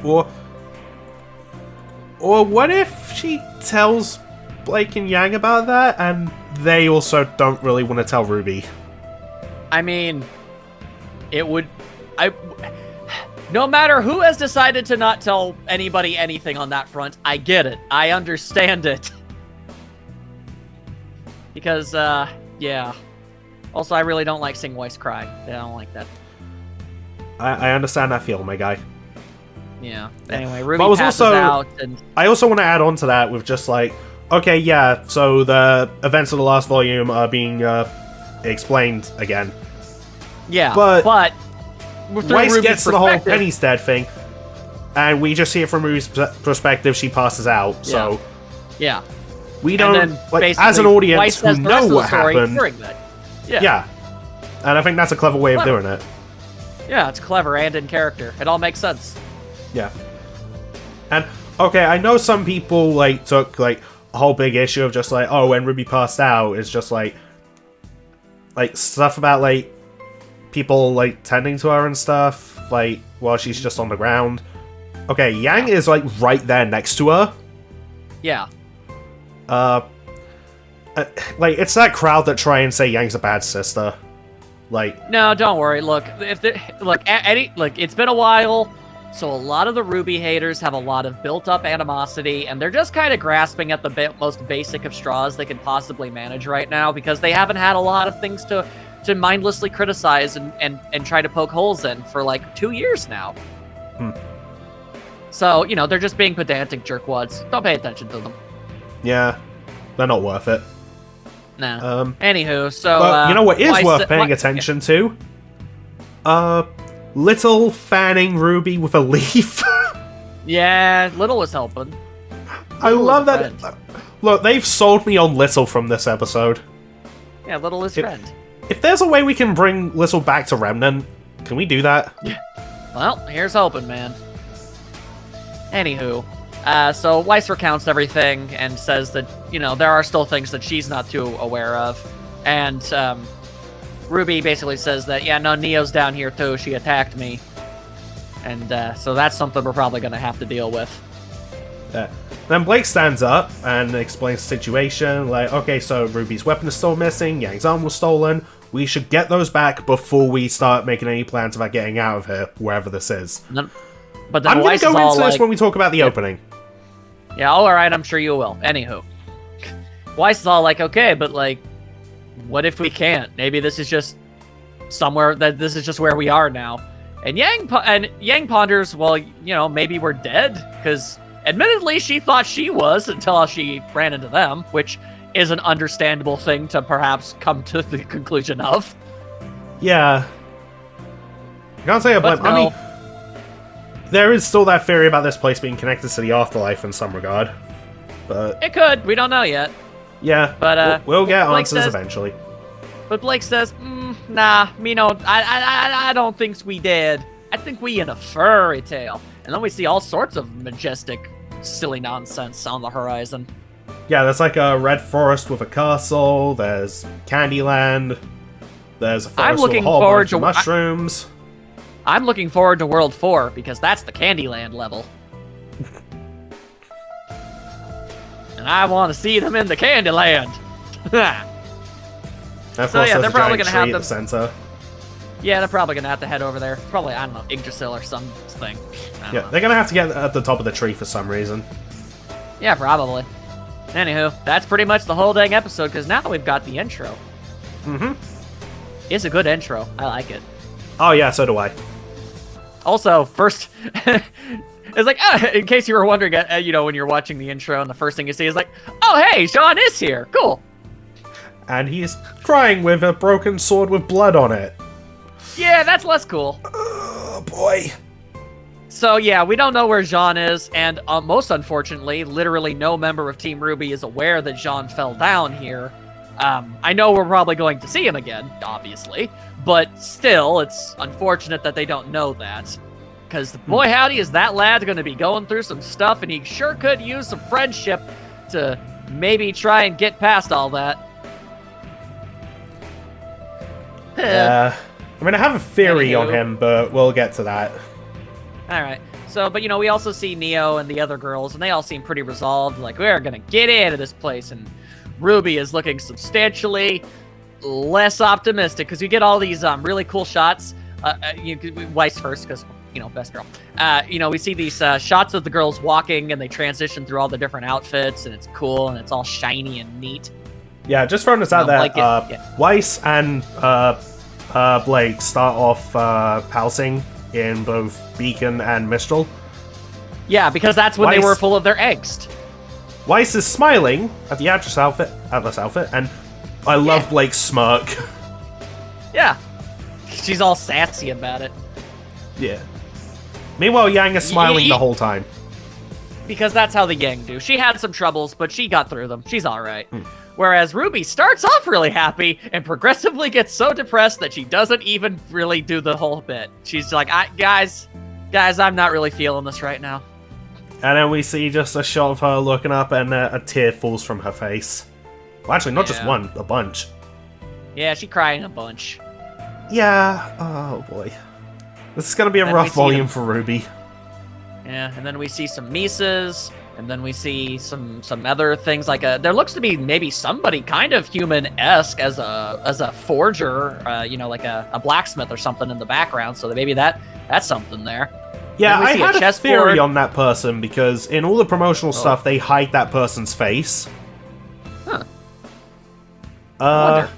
or what if she tells Blake and Yang about that, and they also don't really want to tell RWBY? I mean, no matter who has decided to not tell anybody anything on that front, I get it. I understand it. Because, yeah. Also, I really don't like seeing Weiss cry. I don't like that. I understand that feeling, my guy. Yeah. Anyway, RWBY passes out, and I also want to add on to that with just okay, yeah, so the events of the last volume are being explained again. Yeah, but Weiss gets to the whole Penny's dead thing, and we just see it from RWBY's perspective. She passes out, so yeah, we don't as an audience who know what happened. Yeah, and I think that's a clever way of doing it. Yeah, it's clever and in character. It all makes sense. Yeah. And, okay, I know some people, took, a whole big issue of just, when RWBY passed out, is just, stuff about, people, tending to her and stuff, while she's just on the ground. Okay, Yang is, right there next to her. Yeah. It's that crowd that try and say Yang's a bad sister. No, don't worry. Look, it's been a while. So a lot of the RWBY haters have a lot of built-up animosity, and they're just kind of grasping at the most basic of straws they can possibly manage right now, because they haven't had a lot of things to mindlessly criticize and try to poke holes in for 2 years now. Hmm. So, they're just being pedantic jerkwads. Don't pay attention to them. Yeah, they're not worth it. No. Anywho, so but you know what is worth paying yeah. attention to? Little fanning Ruby with a leaf. Yeah, Little was helping. I love that. Look, they've sold me on Little from this episode. Yeah, Little is friend. If there's a way we can bring Little back to Remnant, can we do that? Well, here's hoping, man. Anywho, so Weiss recounts everything and says that, there are still things that she's not too aware of. And Ruby basically says that, yeah, no, Neo's down here too. She attacked me. And so that's something we're probably going to have to deal with. Then Blake stands up and explains the situation. Like, okay, so Ruby's weapon is still missing. Yang's arm was stolen. We should get those back before we start making any plans about getting out of here, wherever this is. But then I'm going to go into this when we talk about the opening. Yeah, all right, I'm sure you will. Anywho. Weiss is all like, okay, but what if we can't? Maybe this is just somewhere this is just where we are now. And Yang ponders, well, maybe we're dead, because admittedly she thought she was until she ran into them, which is an understandable thing to perhaps come to the conclusion of. Yeah. I can't say I blame. I mean, there is still that theory about this place being connected to the afterlife in some regard. But it could. We don't know yet. Yeah, but we'll get answers eventually. But Blake says, nah, I don't think we did. I think we in a fairy tale. And then we see all sorts of majestic, silly nonsense on the horizon. Yeah, there's like a red forest with a castle, there's Candyland, there's a forest with a whole bunch of mushrooms. I'm looking forward to World 4, because that's the Candyland level. And I want to see them in the Candyland. So yeah, they're probably going to have the center. Yeah, they're probably going to have to head over there. Probably, I don't know, Yggdrasil or something. Yeah, they're going to have to get at the top of the tree for some reason. Yeah, probably. Anywho, that's pretty much the whole dang episode, because now we've got the intro. Mm-hmm. It's a good intro. I like it. Oh yeah, so do I. Also, first... It's like, in case you were wondering, when you're watching the intro and the first thing you see is like, oh, hey, Jean is here. Cool. And he's crying with a broken sword with blood on it. Yeah, that's less cool. Oh, boy. So, yeah, we don't know where Jean is, and most unfortunately, literally no member of Team RWBY is aware that Jean fell down here. I know we're probably going to see him again, obviously, but still, it's unfortunate that they don't know that. Because boy howdy is that lad going to be going through some stuff, and he sure could use some friendship to maybe try and get past all that. Yeah. I mean, I have a theory on him, but we'll get to that. Alright. So, but we also see Neo and the other girls, and they all seem pretty resolved, like, we're going to get out of this place, and RWBY is looking substantially less optimistic, because you get all these really cool shots. Weiss first, because... best girl. We see these shots of the girls walking, and they transition through all the different outfits, and it's cool, and it's all shiny and neat. Yeah, just throwing this out there, Weiss and Blake start off pouting in both Beacon and Mistral. Yeah, because that's when they were full of their angst. Weiss is smiling at the Atlas outfit, and I love Blake's smirk. Yeah. She's all sassy about it. Yeah. Meanwhile, Yang is smiling the whole time. Because that's how the Yang do. She had some troubles, but she got through them. She's alright. Whereas RWBY starts off really happy and progressively gets so depressed that she doesn't even really do the whole bit. She's like, guys, I'm not really feeling this right now. And then we see just a shot of her looking up, and a tear falls from her face. Well, actually, not just one, a bunch. Yeah, she's crying a bunch. Yeah, oh boy. This is gonna be a rough volume for RWBY. Yeah, and then we see some Misas, and then we see some other things like there looks to be maybe somebody kind of human-esque as a forger, like a blacksmith or something in the background. So that maybe that's something there. Yeah, I had a theory on that person because in all the promotional stuff they hide that person's face. Huh.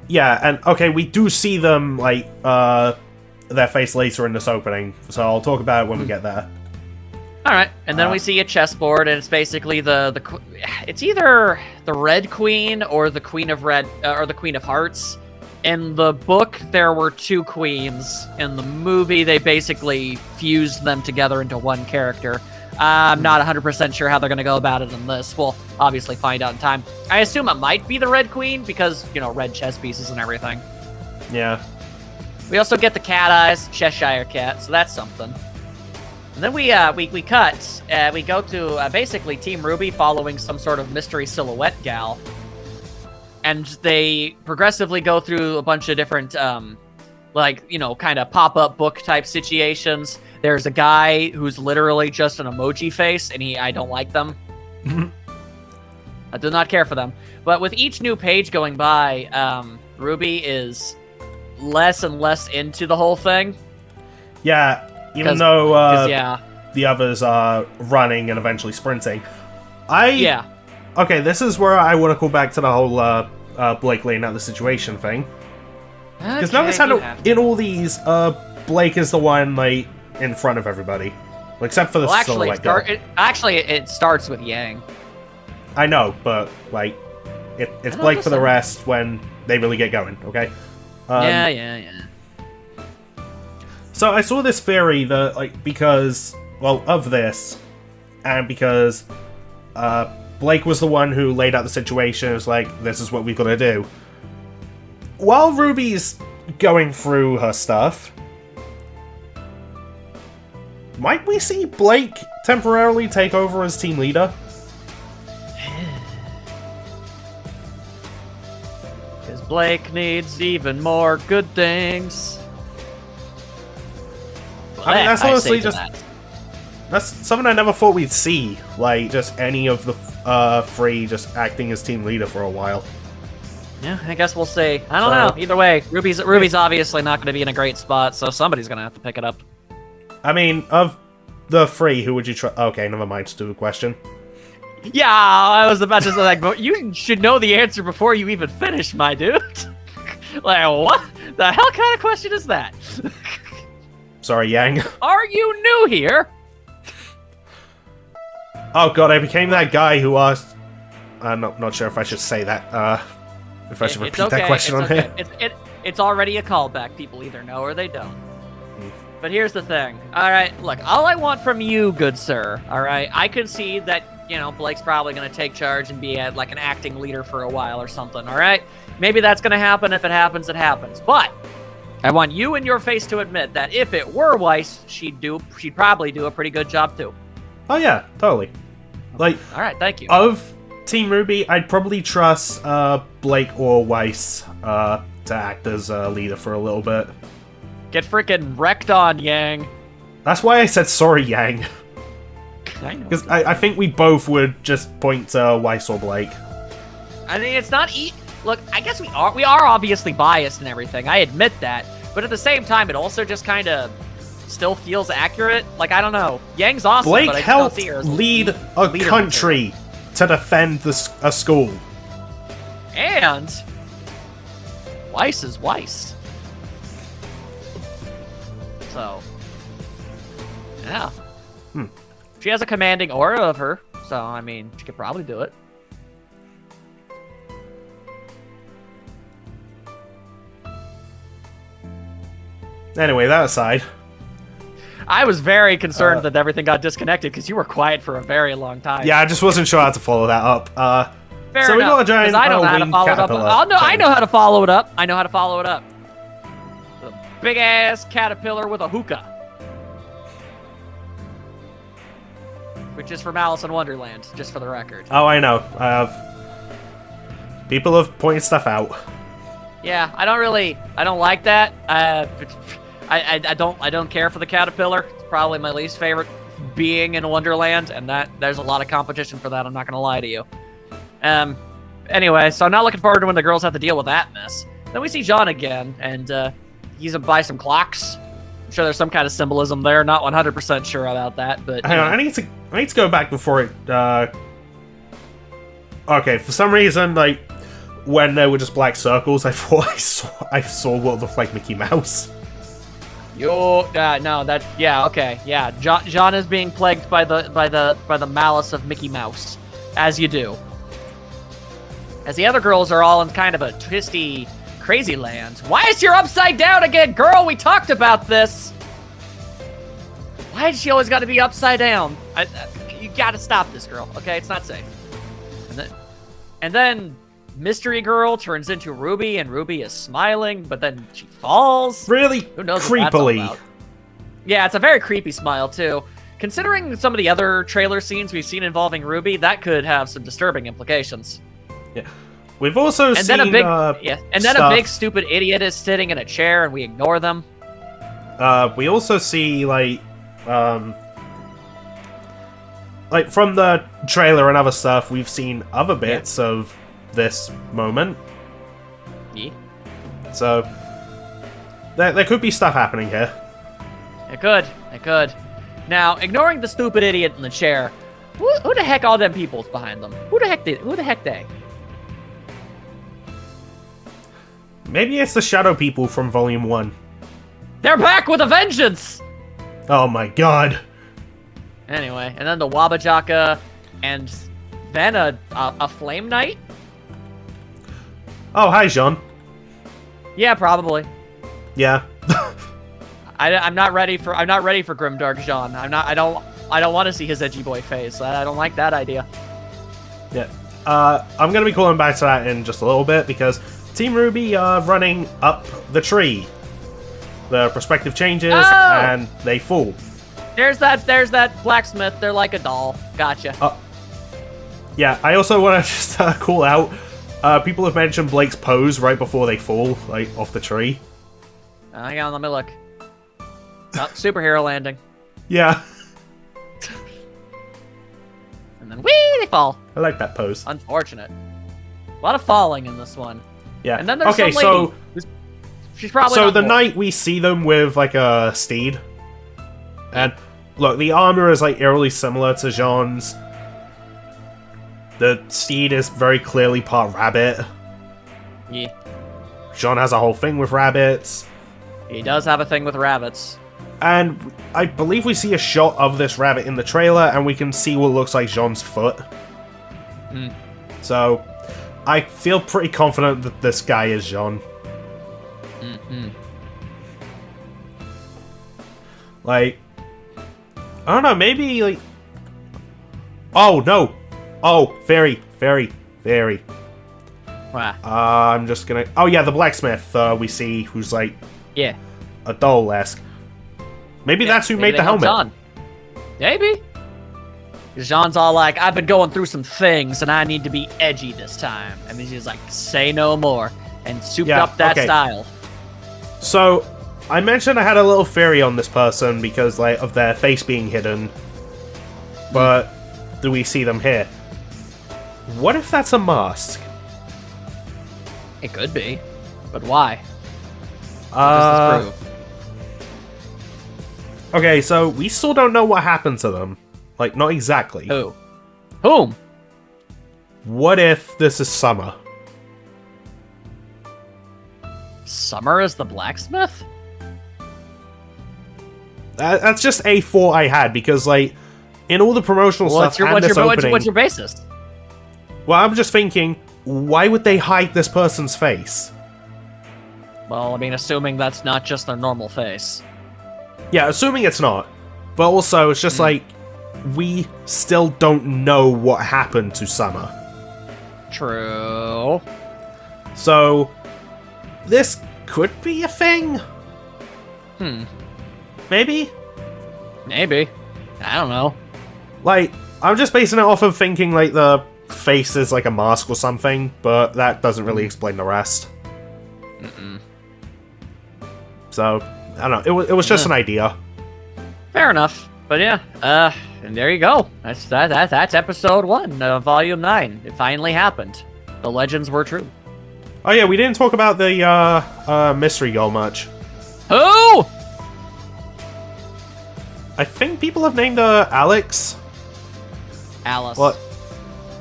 Yeah, and okay, we do see them, their face later in this opening, so I'll talk about it when we get there. All right, and then we see a chessboard, and it's basically it's either the Red Queen or the Queen of Red or the Queen of Hearts. In the book, there were two queens. In the movie, they basically fused them together into one character. I'm not 100% sure how they're going to go about it in this. We'll obviously find out in time. I assume it might be the Red Queen because, red chess pieces and everything. Yeah. We also get the cat eyes, Cheshire Cat, so that's something. And then we cut. We go to basically Team RWBY following some sort of mystery silhouette gal. And they progressively go through a bunch of different, kind of pop-up book type situations. There's a guy who's literally just an emoji face, and I don't like them. I do not care for them. But with each new page going by, RWBY is less and less into the whole thing. Yeah. Even though the others are running and eventually sprinting. Okay, this is where I want to call back to the whole Blake laying out the situation thing. Because notice how in all these, Blake is the one, in front of everybody. Well, except for the silhouette girl. It starts with Yang. I know, but, it's Blake for the rest when they really get going, okay? Yeah. So I saw this theory that, because, of this, and because Blake was the one who laid out the situation, it's this is what we've got to do. While RWBY's going through her stuff, might we see Blake temporarily take over as team leader? Because Blake needs even more good things. I mean, that's honestly that's something I never thought we'd see. Just any of the three just acting as team leader for a while. Yeah, I guess we'll see. I don't know. Either way, RWBY's obviously not going to be in a great spot, so somebody's going to have to pick it up. I mean, of the three, who would you try? Okay, never mind. Stupid question. Yeah, I was about to say, but you should know the answer before you even finish, my dude. What the hell kind of question is that? Sorry, Yang. Are you new here? Oh god, I became that guy who asked... I'm not sure if I should say that, if I should repeat that question on here. It's already a callback. People either know or they don't. But here's the thing. Alright, look, all I want from you, good sir, alright, I could see that, Blake's probably going to take charge and be an acting leader for a while or something, alright? Maybe that's going to happen. If it happens, it happens. But I want you in your face to admit that if it were Weiss, she'd probably do a pretty good job too. Oh yeah, totally. All right, thank you. Of Team RWBY, I'd probably trust Blake or Weiss to act as leader for a little bit. Get freaking wrecked on, Yang. That's why I said sorry, Yang. I know. Because I think we both would just point to Weiss or Blake. I mean, it's not... Look, I guess we are obviously biased and everything. I admit that. But at the same time, it also just kind of still feels accurate. I don't know. Yang's awesome, Blake but I helped still see her as lead a country to defend a school. And Weiss is Weiss. So, yeah. She has a commanding aura of her, so, I mean, she could probably do it. Anyway, that aside. I was very concerned that everything got disconnected because you were quiet for a very long time. Yeah, I just wasn't sure how to follow that up. Fair so enough, we got a giant I don't know how to follow caterpillar. it up. I know how to follow it up. I know how to follow it up. A big ass caterpillar with a hookah. Which is from Alice in Wonderland, just for the record. Oh, I know. People have pointed stuff out. Yeah, I don't like that. I don't care for the caterpillar. It's probably my least favorite being in Wonderland, and there's a lot of competition for that. I'm not gonna lie to you. Anyway, so I'm not looking forward to when the girls have to deal with that mess. Then we see John again, and he's by some clocks. I'm sure there's some kind of symbolism there. Not 100% sure about that, but hang on, I need to go back before it. Okay, for some reason, when there were just black circles, I thought I saw what looked like Mickey Mouse. No, that, yeah, okay, yeah. John is being plagued by the malice of Mickey Mouse, as you do. As the other girls are all in kind of a twisty, crazy land. Why is your upside down again, girl? We talked about this. Why does she always got to be upside down? You gotta stop this, girl. Okay, it's not safe. And then Mystery Girl turns into Ruby, and Ruby is smiling, but then she falls. Really Who knows what that's all creepily. about. Yeah, it's a very creepy smile, too. Considering some of the other trailer scenes we've seen involving Ruby, that could have some disturbing implications. Yeah. We've also And seen then a big stuff. stupid idiot is sitting in a chair, and we ignore them. We also see, like from the trailer and other stuff, we've seen other bits of this moment. Yeah. So, there could be stuff happening here. It could. Now, ignoring the stupid idiot in the chair, who the heck all them people's behind them? Who the heck they? Maybe it's the Shadow People from Volume 1. They're back with a vengeance! Oh my god. Anyway, and then the Wabajaka, and then a Flame Knight? Oh, hi, Jean. Yeah, probably. Yeah. I'm not ready for Grimdark Jean. I don't want to see his edgy boy face. I don't like that idea. Yeah. I'm gonna be calling back to that in just a little bit, because Team RWBY are running up the tree. The perspective changes, and they fall. There's that blacksmith. They're like a doll. Gotcha. Yeah, I also want to just call out, people have mentioned Blake's pose right before they fall, like, off the tree. Hang on, let me look. Oh, superhero landing. Yeah. And then, whee, they fall. I like that pose. Unfortunate. A lot of falling in this one. Yeah. And then there's okay, some lady. She's probably so not the more. night we see them with, like, a steed. And, look, the armor is, like, eerily similar to Jean's. The steed is very clearly part rabbit. Yeah. Jean has a whole thing with rabbits. He does have a thing with rabbits. And I believe we see a shot of this rabbit in the trailer, and we can see what looks like Jean's foot. So, I feel pretty confident that this guy is Jean. Like, I don't know, maybe, like... Oh, no! Oh, very, very, very. Wow. I'm just gonna... Oh, yeah, the blacksmith we see, who's, like, Yeah. a doll-esque. Maybe that's who made they the helped helmet. Jean. Maybe. Jean's all like, I've been going through some things, and I need to be edgy this time. And then she's like, say no more. And souped up that style. So, I mentioned I had a little theory on this person because, like, of their face being hidden. But do we see them here? What if that's a mask? It could be. But why? What does this prove? Okay, so we still don't know what happened to them. Like, not exactly. Who? Whom? What if this is Summer? Summer is the blacksmith? That's just a thought I had, because, like, in all the promotional stuff and this opening... What's your basis? Well, I'm just thinking, why would they hide this person's face? Well, I mean, assuming that's not just their normal face. Yeah, assuming it's not. But also, it's just like, we still don't know what happened to Summer. True. So, this could be a thing? Maybe? Maybe. I don't know. Like, I'm just basing it off of thinking, like, the face is like a mask or something, but that doesn't really explain the rest. So, I don't know. It was just an idea. Fair enough. But yeah, and there you go. That's episode 1 of Volume 9. It finally happened. The legends were true. Oh yeah, we didn't talk about the mystery girl much. Who? I think people have named her Alex. Alice. What?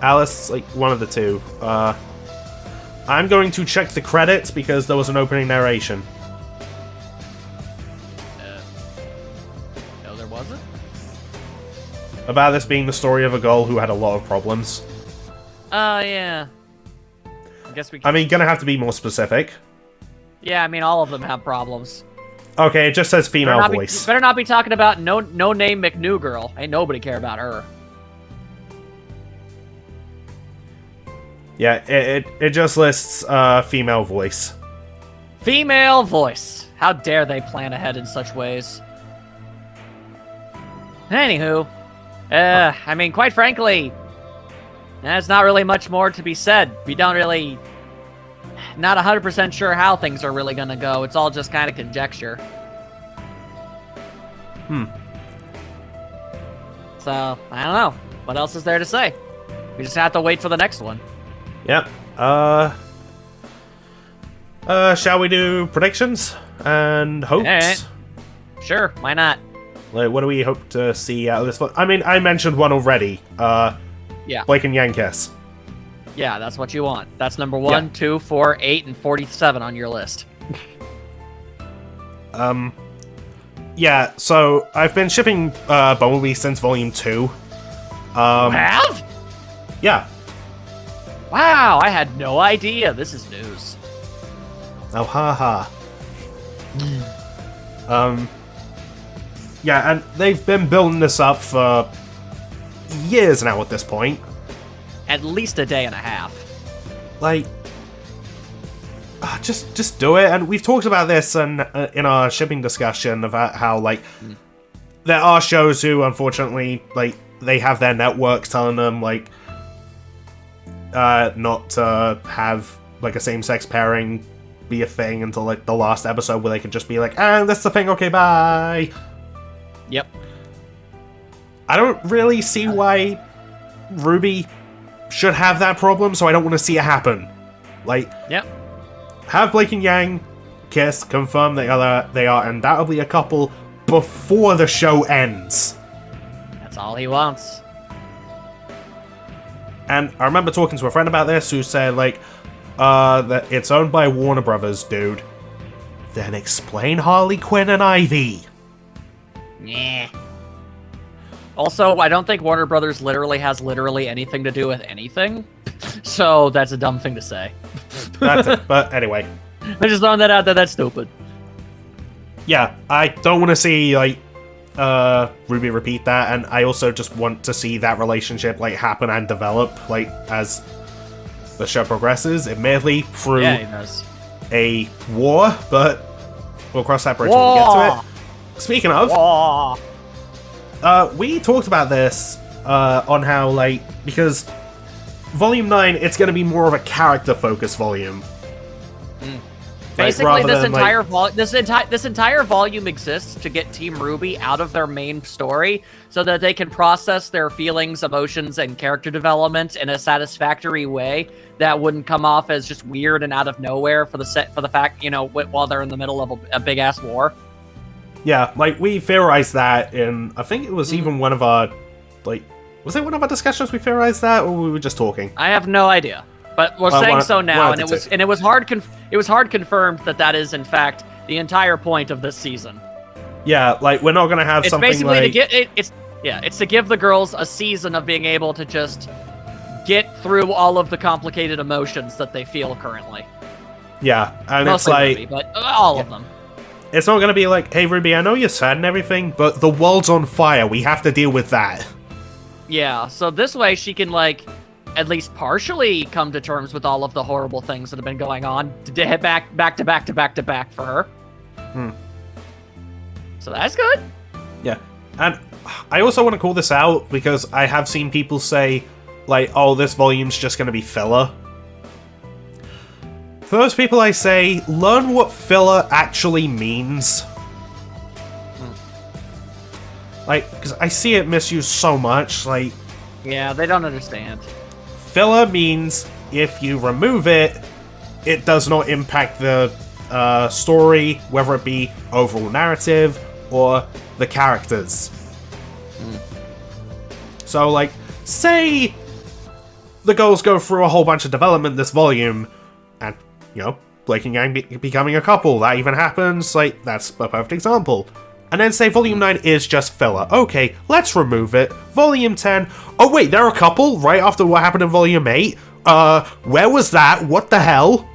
Alice, like, one of the two. I'm going to check the credits because there was an opening narration. there wasn't. About this being the story of a girl who had a lot of problems. Yeah. I guess we can... I mean, gonna have to be more specific. Yeah, I mean, all of them have problems. Okay, it just says female voice. Better not be talking about no-name McNew girl. Ain't nobody care about her. Yeah, it just lists female voice. Female voice. How dare they plan ahead in such ways. Anywho, I mean, quite frankly, there's not really much more to be said. We don't really... Not 100% sure how things are really gonna go. It's all just kind of conjecture. So, I don't know. What else is there to say? We just have to wait for the next one. Yep. Shall we do predictions and hopes? Alright. Sure, why not? Like, what do we hope to see out of this one? I mean, I mentioned one already. Yeah. Blake and Yankees. Yeah, that's what you want. That's number 1, 2, 4, 8, and 47 on your list. Yeah, so I've been shipping Bumblebee since Volume 2. You have? Yeah. Wow, I had no idea. This is news. Oh, haha. Yeah, and they've been building this up for years now at this point. At least a day and a half. Like, just do it. And we've talked about this in our shipping discussion about how, like, there are shows who, unfortunately, like, they have their networks telling them, like, not to have, like, a same-sex pairing be a thing until, like, the last episode where they could just be like, that's the thing, okay, bye. Yep. I don't really see why RWBY should have that problem, so I don't want to see it happen. Like, yep. Have Blake and Yang kiss, confirm they are undoubtedly a couple before the show ends. That's all he wants. And I remember talking to a friend about this who said, like, that it's owned by Warner Brothers, dude. Then explain Harley Quinn and Ivy. Yeah. Also, I don't think Warner Brothers has anything to do with anything. So that's a dumb thing to say. That's it. But anyway. I'm just throwing that out there. That's stupid. Yeah, I don't want to see, like, RWBY repeat that, and I also just want to see that relationship, like, happen and develop, like, as the show progresses, admittedly through a war, but we'll cross that bridge when we get to it. Speaking of, we talked about this on how, like, because Volume 9, it's going to be more of a character-focused volume. Basically, this entire volume exists to get Team RWBY out of their main story, so that they can process their feelings, emotions, and character development in a satisfactory way that wouldn't come off as just weird and out of nowhere for the fact, you know, while they're in the middle of a big ass war. Yeah, like we theorized that in, I think it was even one of our, like, was it one of our discussions we theorized that, or we were just talking? I have no idea. But we're saying so now, and it was hard confirmed that is in fact the entire point of this season. Yeah, like we're not gonna have something like. It's basically it's to give the girls a season of being able to just get through all of the complicated emotions that they feel currently. Yeah, and Mostly it's like, RWBY, but all of them. It's not gonna be like, hey RWBY, I know you're sad and everything, but the world's on fire. We have to deal with that. Yeah, so this way she can, like, at least partially come to terms with all of the horrible things that have been going on back to back for her. So that's good. Yeah, and I also want to call this out because I have seen people say, like, oh, this volume's just going to be filler. For those people, I say, learn what filler actually means. Like, because I see it misused so much, like... Yeah, they don't understand. Filler means if you remove it, it does not impact the story, whether it be overall narrative or the characters. So, like, say the girls go through a whole bunch of development this volume, and, you know, Blake and Yang becoming a couple, that even happens, like, that's a perfect example. and then say Volume 9 is just filler. Okay, let's remove it. Volume 10, oh wait, there are a couple right after what happened in Volume 8. Where was that? What the hell?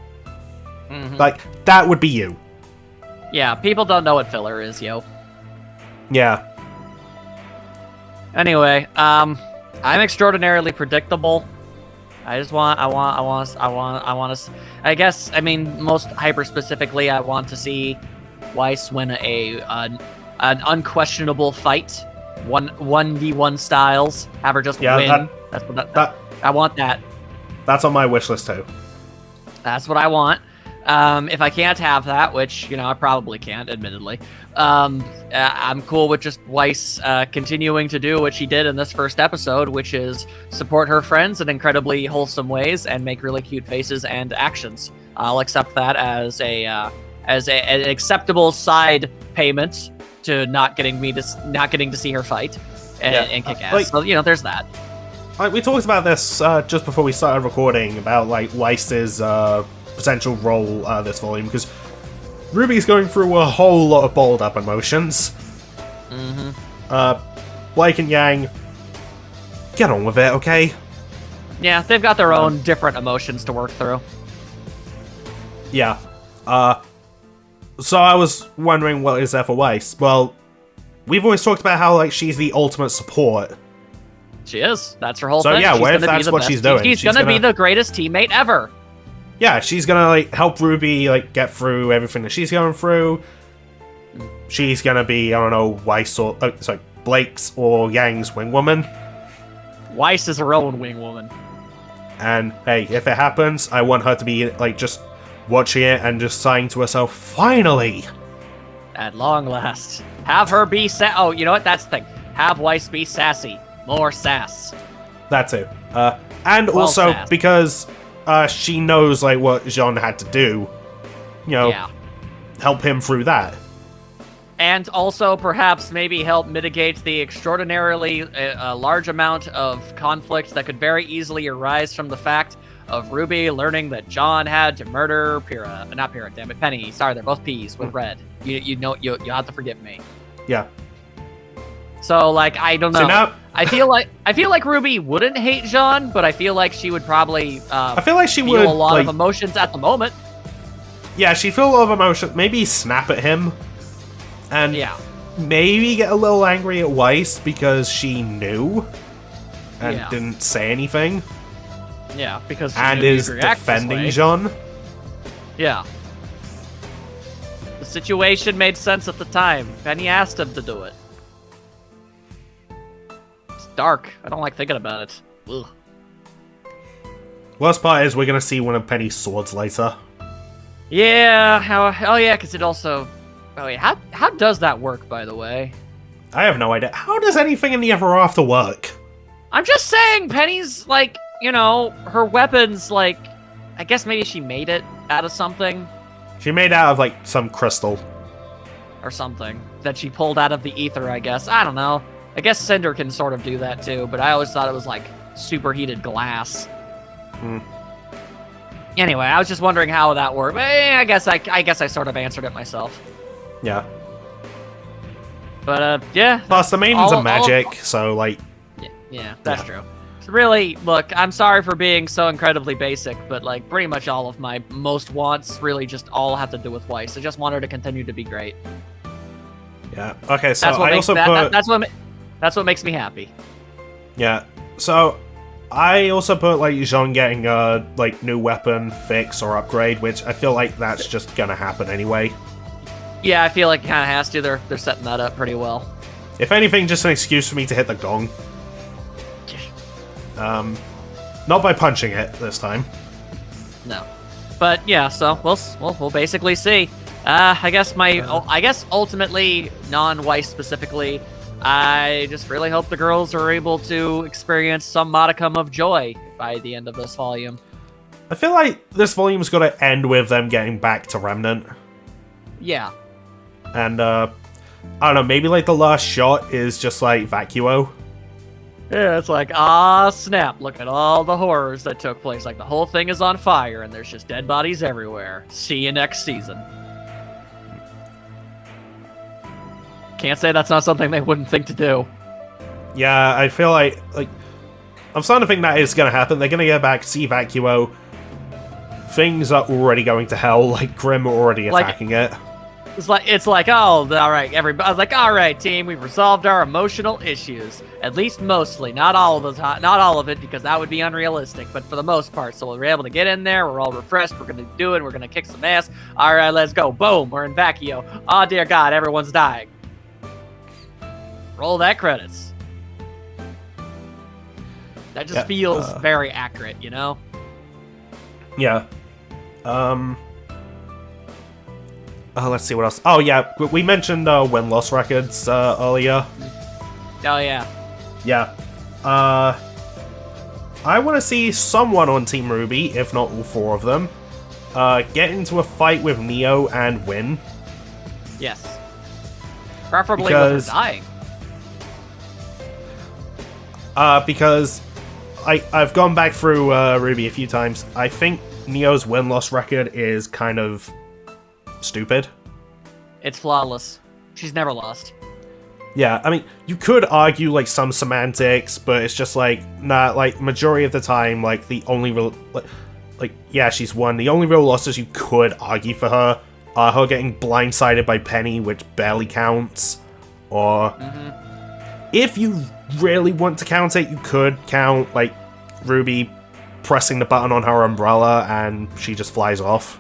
Like, that would be you. Yeah, people don't know what filler is, yo. Yeah. Anyway, I'm extraordinarily predictable. I guess, I mean, most hyper-specifically, I want to see Weiss win an unquestionable fight. 1v1 styles. Have her just win. I want that. That's on my wish list, too. That's what I want. If I can't have that, which, I probably can't, admittedly, I'm cool with just Weiss continuing to do what she did in this first episode, which is support her friends in incredibly wholesome ways and make really cute faces and actions. I'll accept that as an acceptable side payment to not getting to see her fight and kick ass. Like, so, there's that. Like, we talked about this just before we started recording about like Weiss's potential role this volume, because Ruby's going through a whole lot of balled up emotions. Blake and Yang, get on with it, okay? Yeah, they've got their own different emotions to work through. Yeah. So I was wondering what is there for Weiss. Well, we've always talked about how like she's the ultimate support. She is. That's her whole thing. So yeah, what if that's what she's doing? She's gonna be the greatest teammate ever. Yeah, she's gonna like help Ruby like get through everything that she's going through. She's gonna be, I don't know, Weiss or Blake's or Yang's wingwoman. Weiss is her own wingwoman. And hey, if it happens, I want her to be like just watching it and just sighing to herself, finally! At long last. Have her be oh, you know what? That's the thing. Have Weiss be sassy. More sass. That too. And well, also sass. Because she knows like what Jean had to do, help him through that. And also perhaps maybe help mitigate the extraordinarily large amount of conflict that could very easily arise from the fact of Ruby learning that John had to murder Penny. Sorry, they're both P's with red. You have to forgive me. Yeah. So like I don't know. So now, I feel like Ruby wouldn't hate Jean, but I feel like she would probably I feel like she feel would a lot of emotions at the moment. Yeah, she'd feel a lot of emotion. Maybe snap at him, and maybe get a little angry at Weiss because she knew and didn't say anything. Yeah, because she and knew is defending Jean. Yeah. The situation made sense at the time. Penny asked him to do it. Dark. I don't like thinking about it. Ugh. Worst part is we're gonna see one of Penny's swords later. Yeah. Because it also. Oh wait, how does that work? By the way, I have no idea. How does anything in the Ever After work? I'm just saying, Penny's like her weapons. Like, I guess maybe she made it out of something. She made out of like some crystal or something that she pulled out of the ether. I guess I don't know. I guess Cinder can sort of do that too, but I always thought it was like superheated glass. Anyway, I was just wondering how that worked. But I guess I sort of answered it myself. Yeah. But yeah. Plus, the maidens are magic, so like. Yeah, that's true. So really, look, I'm sorry for being so incredibly basic, but like pretty much all of my most wants really just all have to do with Weiss. I just want her to continue to be great. Yeah. Okay. So I also put. That's what makes me happy. Yeah. So I also put like Jean getting a like new weapon fix or upgrade, which I feel like that's just gonna happen anyway. Yeah, I feel like it kind of has to. They're setting that up pretty well. If anything, just an excuse for me to hit the gong. Not by punching it this time. No, but yeah. So we'll basically see. I guess ultimately non-Weiss specifically. I just really hope the girls are able to experience some modicum of joy by the end of this volume. I feel like this volume's got to end with them getting back to Remnant. Yeah. And, I don't know, maybe, like, the last shot is just, like, Vacuo. Yeah, it's like, snap, look at all the horrors that took place. Like, the whole thing is on fire, and there's just dead bodies everywhere. See you next season. Can't say that's not something they wouldn't think to do. Yeah, I feel like I'm starting to think that is going to happen. They're going to get back, see Vacuo. Things are already going to hell. Like Grim are already attacking it. It's like, oh, all right, everybody. I was like, all right, team, we've resolved our emotional issues, at least mostly, not all of the time, not all of it, because that would be unrealistic, but for the most part. So we're able to get in there. We're all refreshed. We're gonna do it. We're gonna kick some ass. All right, let's go. Boom, we're in Vacuo. Oh dear God, everyone's dying. Roll that credits. That just feels very accurate, you know? Yeah. Let's see what else. Oh, yeah, we mentioned win-loss records earlier. Oh, yeah. Yeah. I want to see someone on Team RWBY, if not all four of them, get into a fight with Neo and win. Yes. Preferably with her dying. Because I've gone back through RWBY a few times. I think Neo's win-loss record is kind of stupid. It's flawless. She's never lost. Yeah, I mean, you could argue, like, some semantics, but it's just, like, nah, like, majority of the time, like, the only real... Like, yeah, she's won. The only real losses you could argue for her are her getting blindsided by Penny, which barely counts, or... If you really want to count it, you could count, like, RWBY pressing the button on her umbrella and she just flies off.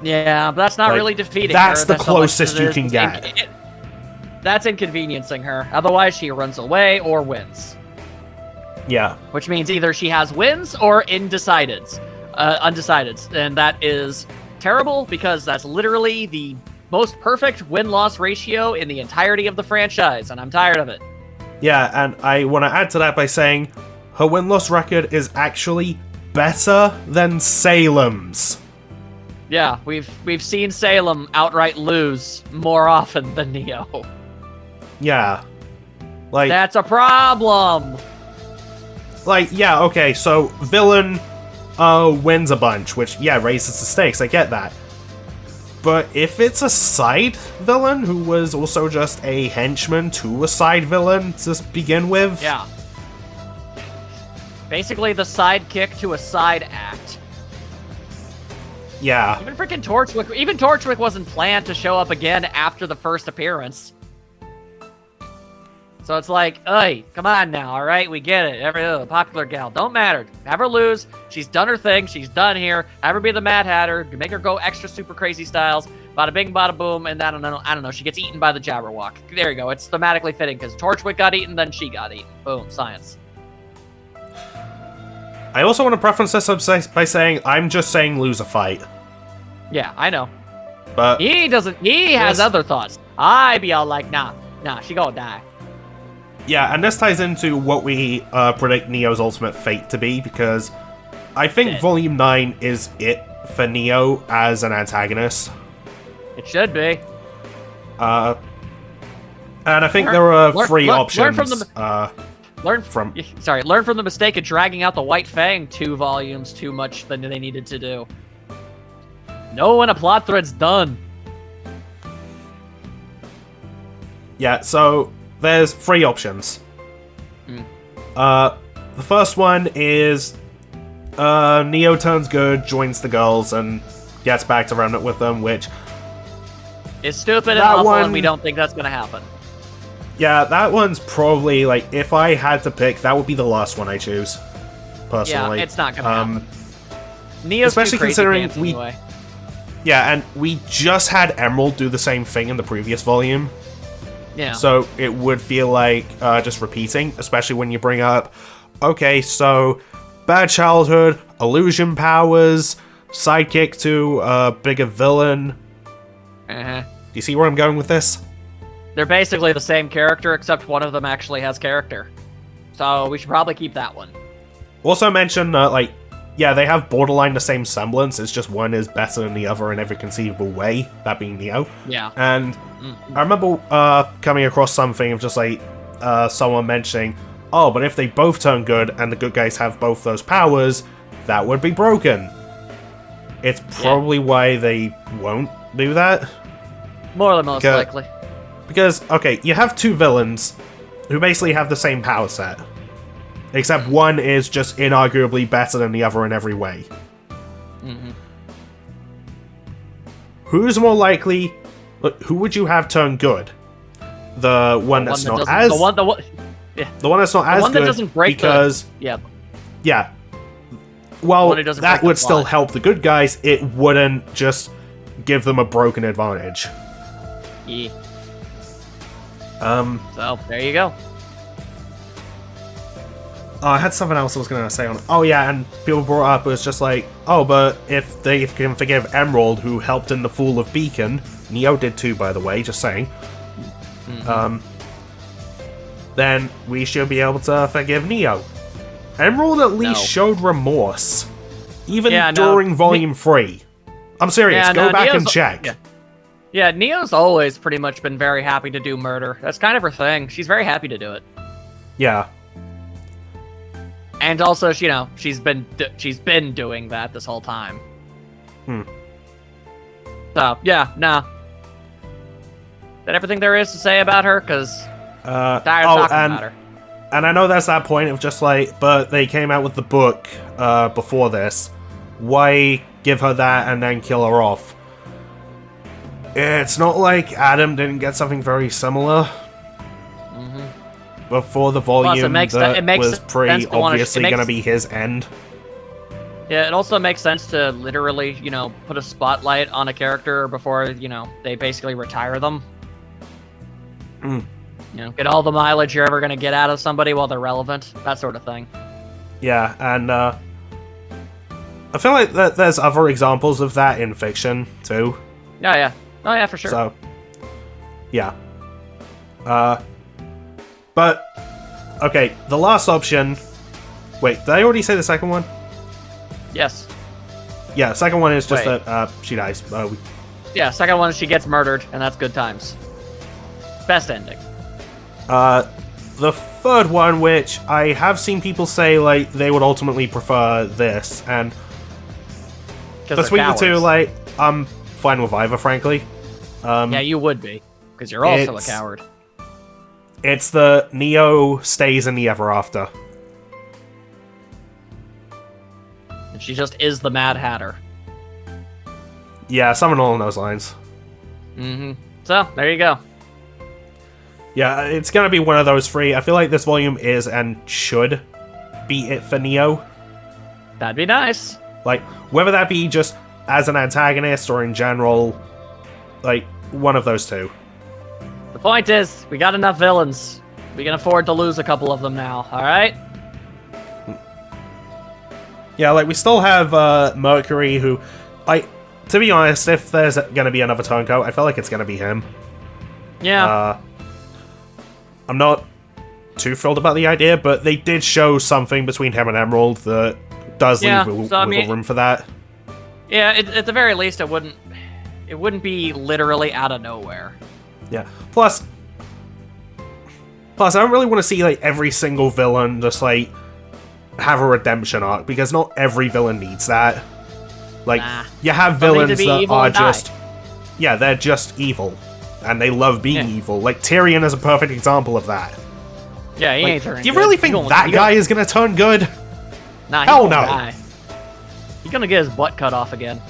Yeah, but that's not really defeating her. That's the closest you can get. That's inconveniencing her. Otherwise, she runs away or wins. Yeah. Which means either she has wins or undecideds. And that is terrible because that's literally the most perfect win-loss ratio in the entirety of the franchise, and I'm tired of it. Yeah, and I want to add to that by saying her win-loss record is actually better than Salem's. Yeah, we've seen Salem outright lose more often than Neo. Yeah. Like, that's a problem! Like, yeah, okay, so Villain wins a bunch, which, yeah, raises the stakes, I get that. But if it's a side villain who was also just a henchman to a side villain to begin with... Yeah. Basically the sidekick to a side act. Yeah. Even freaking Torchwick, even Torchwick wasn't planned to show up again after the first appearance. So it's like, hey, come on now, all right? We get it. Every popular gal, don't matter. Have her lose. She's done her thing. She's done here. Have her be the Mad Hatter. Make her go extra super crazy styles. Bada bing, bada boom, and I don't know. She gets eaten by the Jabberwock. There you go. It's thematically fitting because Torchwick got eaten, then she got eaten. Boom, science. I also want to preference this by saying I'm just saying lose a fight. Yeah, I know. But he doesn't. He has other thoughts. I be all like, nah, she gonna die. Yeah, and this ties into what we predict Neo's ultimate fate to be, because I think Volume 9 is it for Neo as an antagonist. It should be. And I think there are three options. Learn from the mistake of dragging out the White Fang 2 volumes too much than they needed to do. Know when a plot thread's done. Yeah, so there's three options. The first one is Neo turns good, joins the girls, and gets back to Remnant with them, which... is stupid and awful, and we don't think that's gonna happen. Yeah, that one's probably, like, if I had to pick, that would be the last one I choose, personally. Yeah, it's not gonna happen. Neo's especially too crazy considering we... Anyway. Yeah, and we just had Emerald do the same thing in the previous volume. Yeah. So it would feel like just repeating, especially when you bring up, okay, so bad childhood, illusion powers, sidekick to a bigger villain. Uh-huh. Do you see where I'm going with this? They're basically the same character, except one of them actually has character. So we should probably keep that one. Also mention, yeah, they have borderline the same semblance, it's just one is better than the other in every conceivable way, that being Neo. Yeah. And I remember coming across something of just like someone mentioning, oh, but if they both turn good and the good guys have both those powers, that would be broken. It's probably why they won't do that. More than most likely. Because because, okay, you have two villains who basically have the same power set. Except one is just inarguably better than the other in every way. Mm-hmm. Who's more likely... Look, who would you have turn good? The one that's not as... The one that's not as good doesn't break because... Yeah. Yeah. Well, that would still plot. help the good guys. It wouldn't just give them a broken advantage. Yeah. So, there you go. Oh, I had something else I was going to say on... Oh, yeah, and people brought up, it was just like, oh, but if they can forgive Emerald, who helped in the fall of Beacon, Neo did too, by the way, just saying, then we should be able to forgive Neo. Emerald at least showed remorse, even during Volume 3. I'm serious, go back and check. Yeah, Neo's always pretty much been very happy to do murder. That's kind of her thing. She's very happy to do it. Yeah. And also, she's been doing that this whole time. So, yeah, nah. Is that everything there is to say about her? Because tired of talking about her. And I know that's that point of just like, but they came out with the book before this. Why give her that and then kill her off? It's not like Adam didn't get something very similar. Before the volume that was pretty obviously going to be his end. Yeah, it also makes sense to literally, put a spotlight on a character before, they basically retire them. Get all the mileage you're ever going to get out of somebody while they're relevant. That sort of thing. Yeah, and I feel like there's other examples of that in fiction, too. Yeah. Oh, yeah, for sure. So, yeah. But, okay, the last option... Wait, did I already say the second one? Yes. Yeah, second one is just that she dies. Yeah, second one is she gets murdered, and that's good times. Best ending. The third one, which I have seen people say, like, they would ultimately prefer this, and... Between the two, like, I'm fine with either, frankly. Yeah, you would be, because you're also a coward. It's the Neo stays in the Ever After. And she just is the Mad Hatter. Yeah, something along those lines. So, there you go. Yeah, it's gonna be one of those three. I feel like this volume is and should be it for Neo. That'd be nice. Like, whether that be just as an antagonist or in general, like, one of those two. The point is, we got enough villains. We can afford to lose a couple of them now, alright? Yeah, like, we still have Mercury, who, like, to be honest, if there's gonna be another turncoat, I feel like it's gonna be him. Yeah. I'm not too thrilled about the idea, but they did show something between him and Emerald that does leave wiggle room for that. Yeah, at the very least, it wouldn't be literally out of nowhere. Yeah. Plus, I don't really want to see, like, every single villain just, like, have a redemption arc, because not every villain needs that. Like, you have villains that are just... Yeah, they're just evil. And they love being evil. Like, Tyrion is a perfect example of that. Yeah, he ain't turning good. Do you really think that guy is gonna turn good? Nah, hell no. Die. He's gonna get his butt cut off again.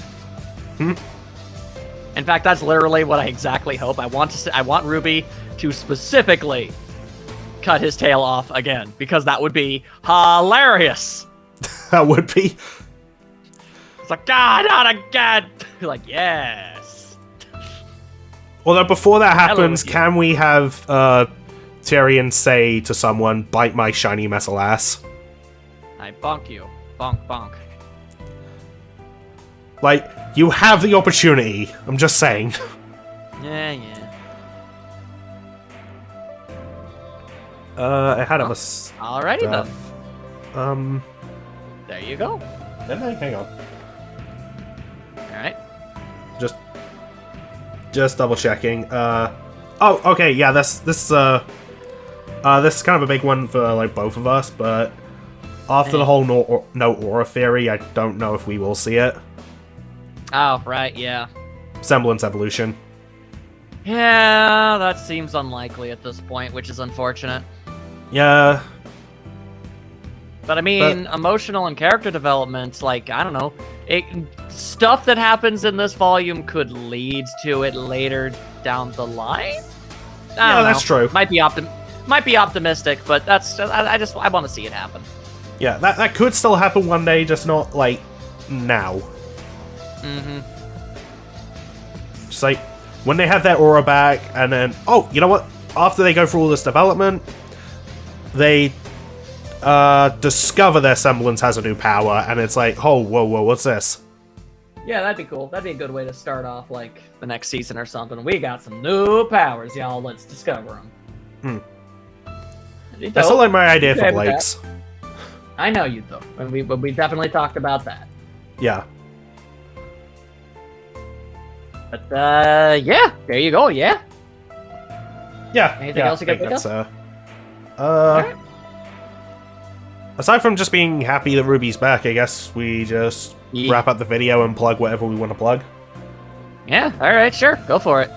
In fact, that's literally what I exactly hope. I want RWBY to specifically cut his tail off again, because that would be hilarious. That would be. It's like, God, not again. You're like, yes. Although before that happens, can we have Tyrion say to someone, "Bite my shiny metal ass"? I bonk you. Bonk, bonk. Like, you have the opportunity. I'm just saying. Yeah. I had other stuff. Alrighty then. There you go. Didn't I? Hang on. Alright. Just double checking. Oh, okay, yeah, this is kind of a big one for, like, both of us, but after the whole no aura theory, I don't know if we will see it. Oh, right, yeah. Semblance evolution. Yeah, that seems unlikely at this point, which is unfortunate. Yeah. But I mean, emotional and character development, like, I don't know, stuff that happens in this volume could lead to it later down the line? I don't know. That's true. Might be optimistic, but I want to see it happen. Yeah, that could still happen one day, just not, like, now. Mm-hmm. Just like, when they have their aura back, and then, oh, you know what? After they go through all this development, they discover their semblance has a new power, and it's like, oh, whoa, what's this? Yeah, that'd be cool. That'd be a good way to start off, like, the next season or something. We got some new powers, y'all. Let's discover them. That's still like my idea for Blake's. I know you, though. And we definitely talked about that. Yeah. But, yeah. There you go, yeah. Yeah. Anything else you got to pick up? Alright. Aside from just being happy that Ruby's back, I guess we just wrap up the video and plug whatever we want to plug. Yeah, alright, sure. Go for it.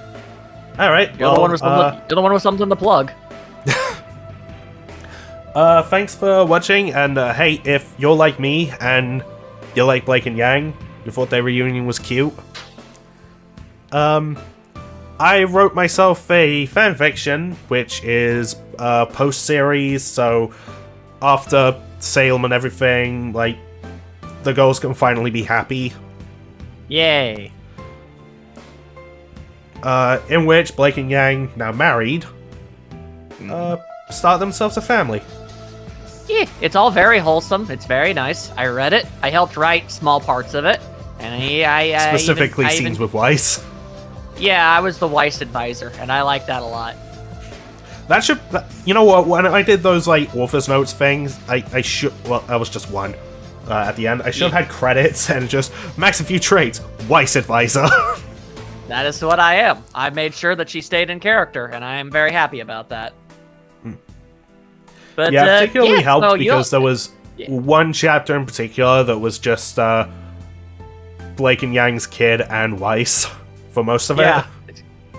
Alright, You're the one with something to plug. Thanks for watching, and hey, if you're like me and you like Blake and Yang, you thought their reunion was cute, I wrote myself a fanfiction, which is a post-series, so after Salem and everything, like, the girls can finally be happy. Yay. In which Blake and Yang, now married, start themselves a family. Yeah, it's all very wholesome. It's very nice. I read it. I helped write small parts of it. And I Specifically scenes with Weiss. Yeah, I was the Weiss advisor, and I like that a lot. That should... You know what? When I did those, like, author's notes things, I should... Well, that was just one at the end. I should have had credits and just... Max a few traits. Weiss advisor. That is what I am. I made sure that she stayed in character, and I am very happy about that. But, yeah, particularly helped so because there was one chapter in particular that was just Blake and Yang's kid and Weiss for most of it.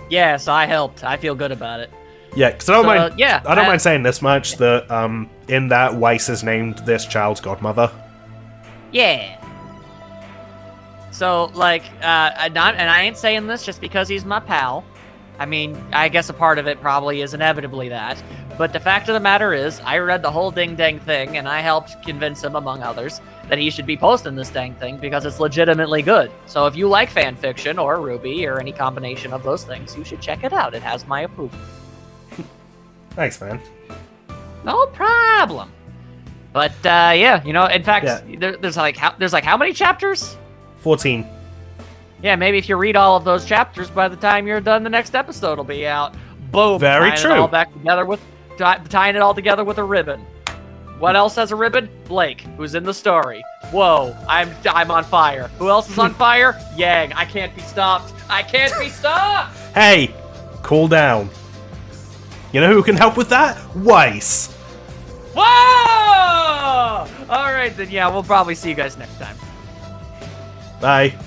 Yeah, so I helped. I feel good about it. Yeah, because I don't mind. Yeah, I don't mind saying this much that in that Weiss is named this child's godmother. Yeah. So like, and I ain't saying this just because he's my pal. I mean, I guess a part of it probably is inevitably that. But the fact of the matter is, I read the whole ding-dang thing, and I helped convince him, among others, that he should be posting this dang thing because it's legitimately good. So if you like fan fiction or RWBY or any combination of those things, you should check it out. It has my approval. Thanks, man. No problem. But yeah, you know, in fact, there's like how many chapters? 14. Yeah, maybe if you read all of those chapters, by the time you're done, the next episode will be out. Boom. Very true. It all back together with tying it all together with a ribbon. What else has a ribbon? Blake, who's in the story. Whoa, I'm on fire. Who else is on fire? Yang. I can't be stopped. I can't be stopped. Hey, cool down. You know who can help with that? Weiss. Whoa! All right, then. Yeah, we'll probably see you guys next time. Bye.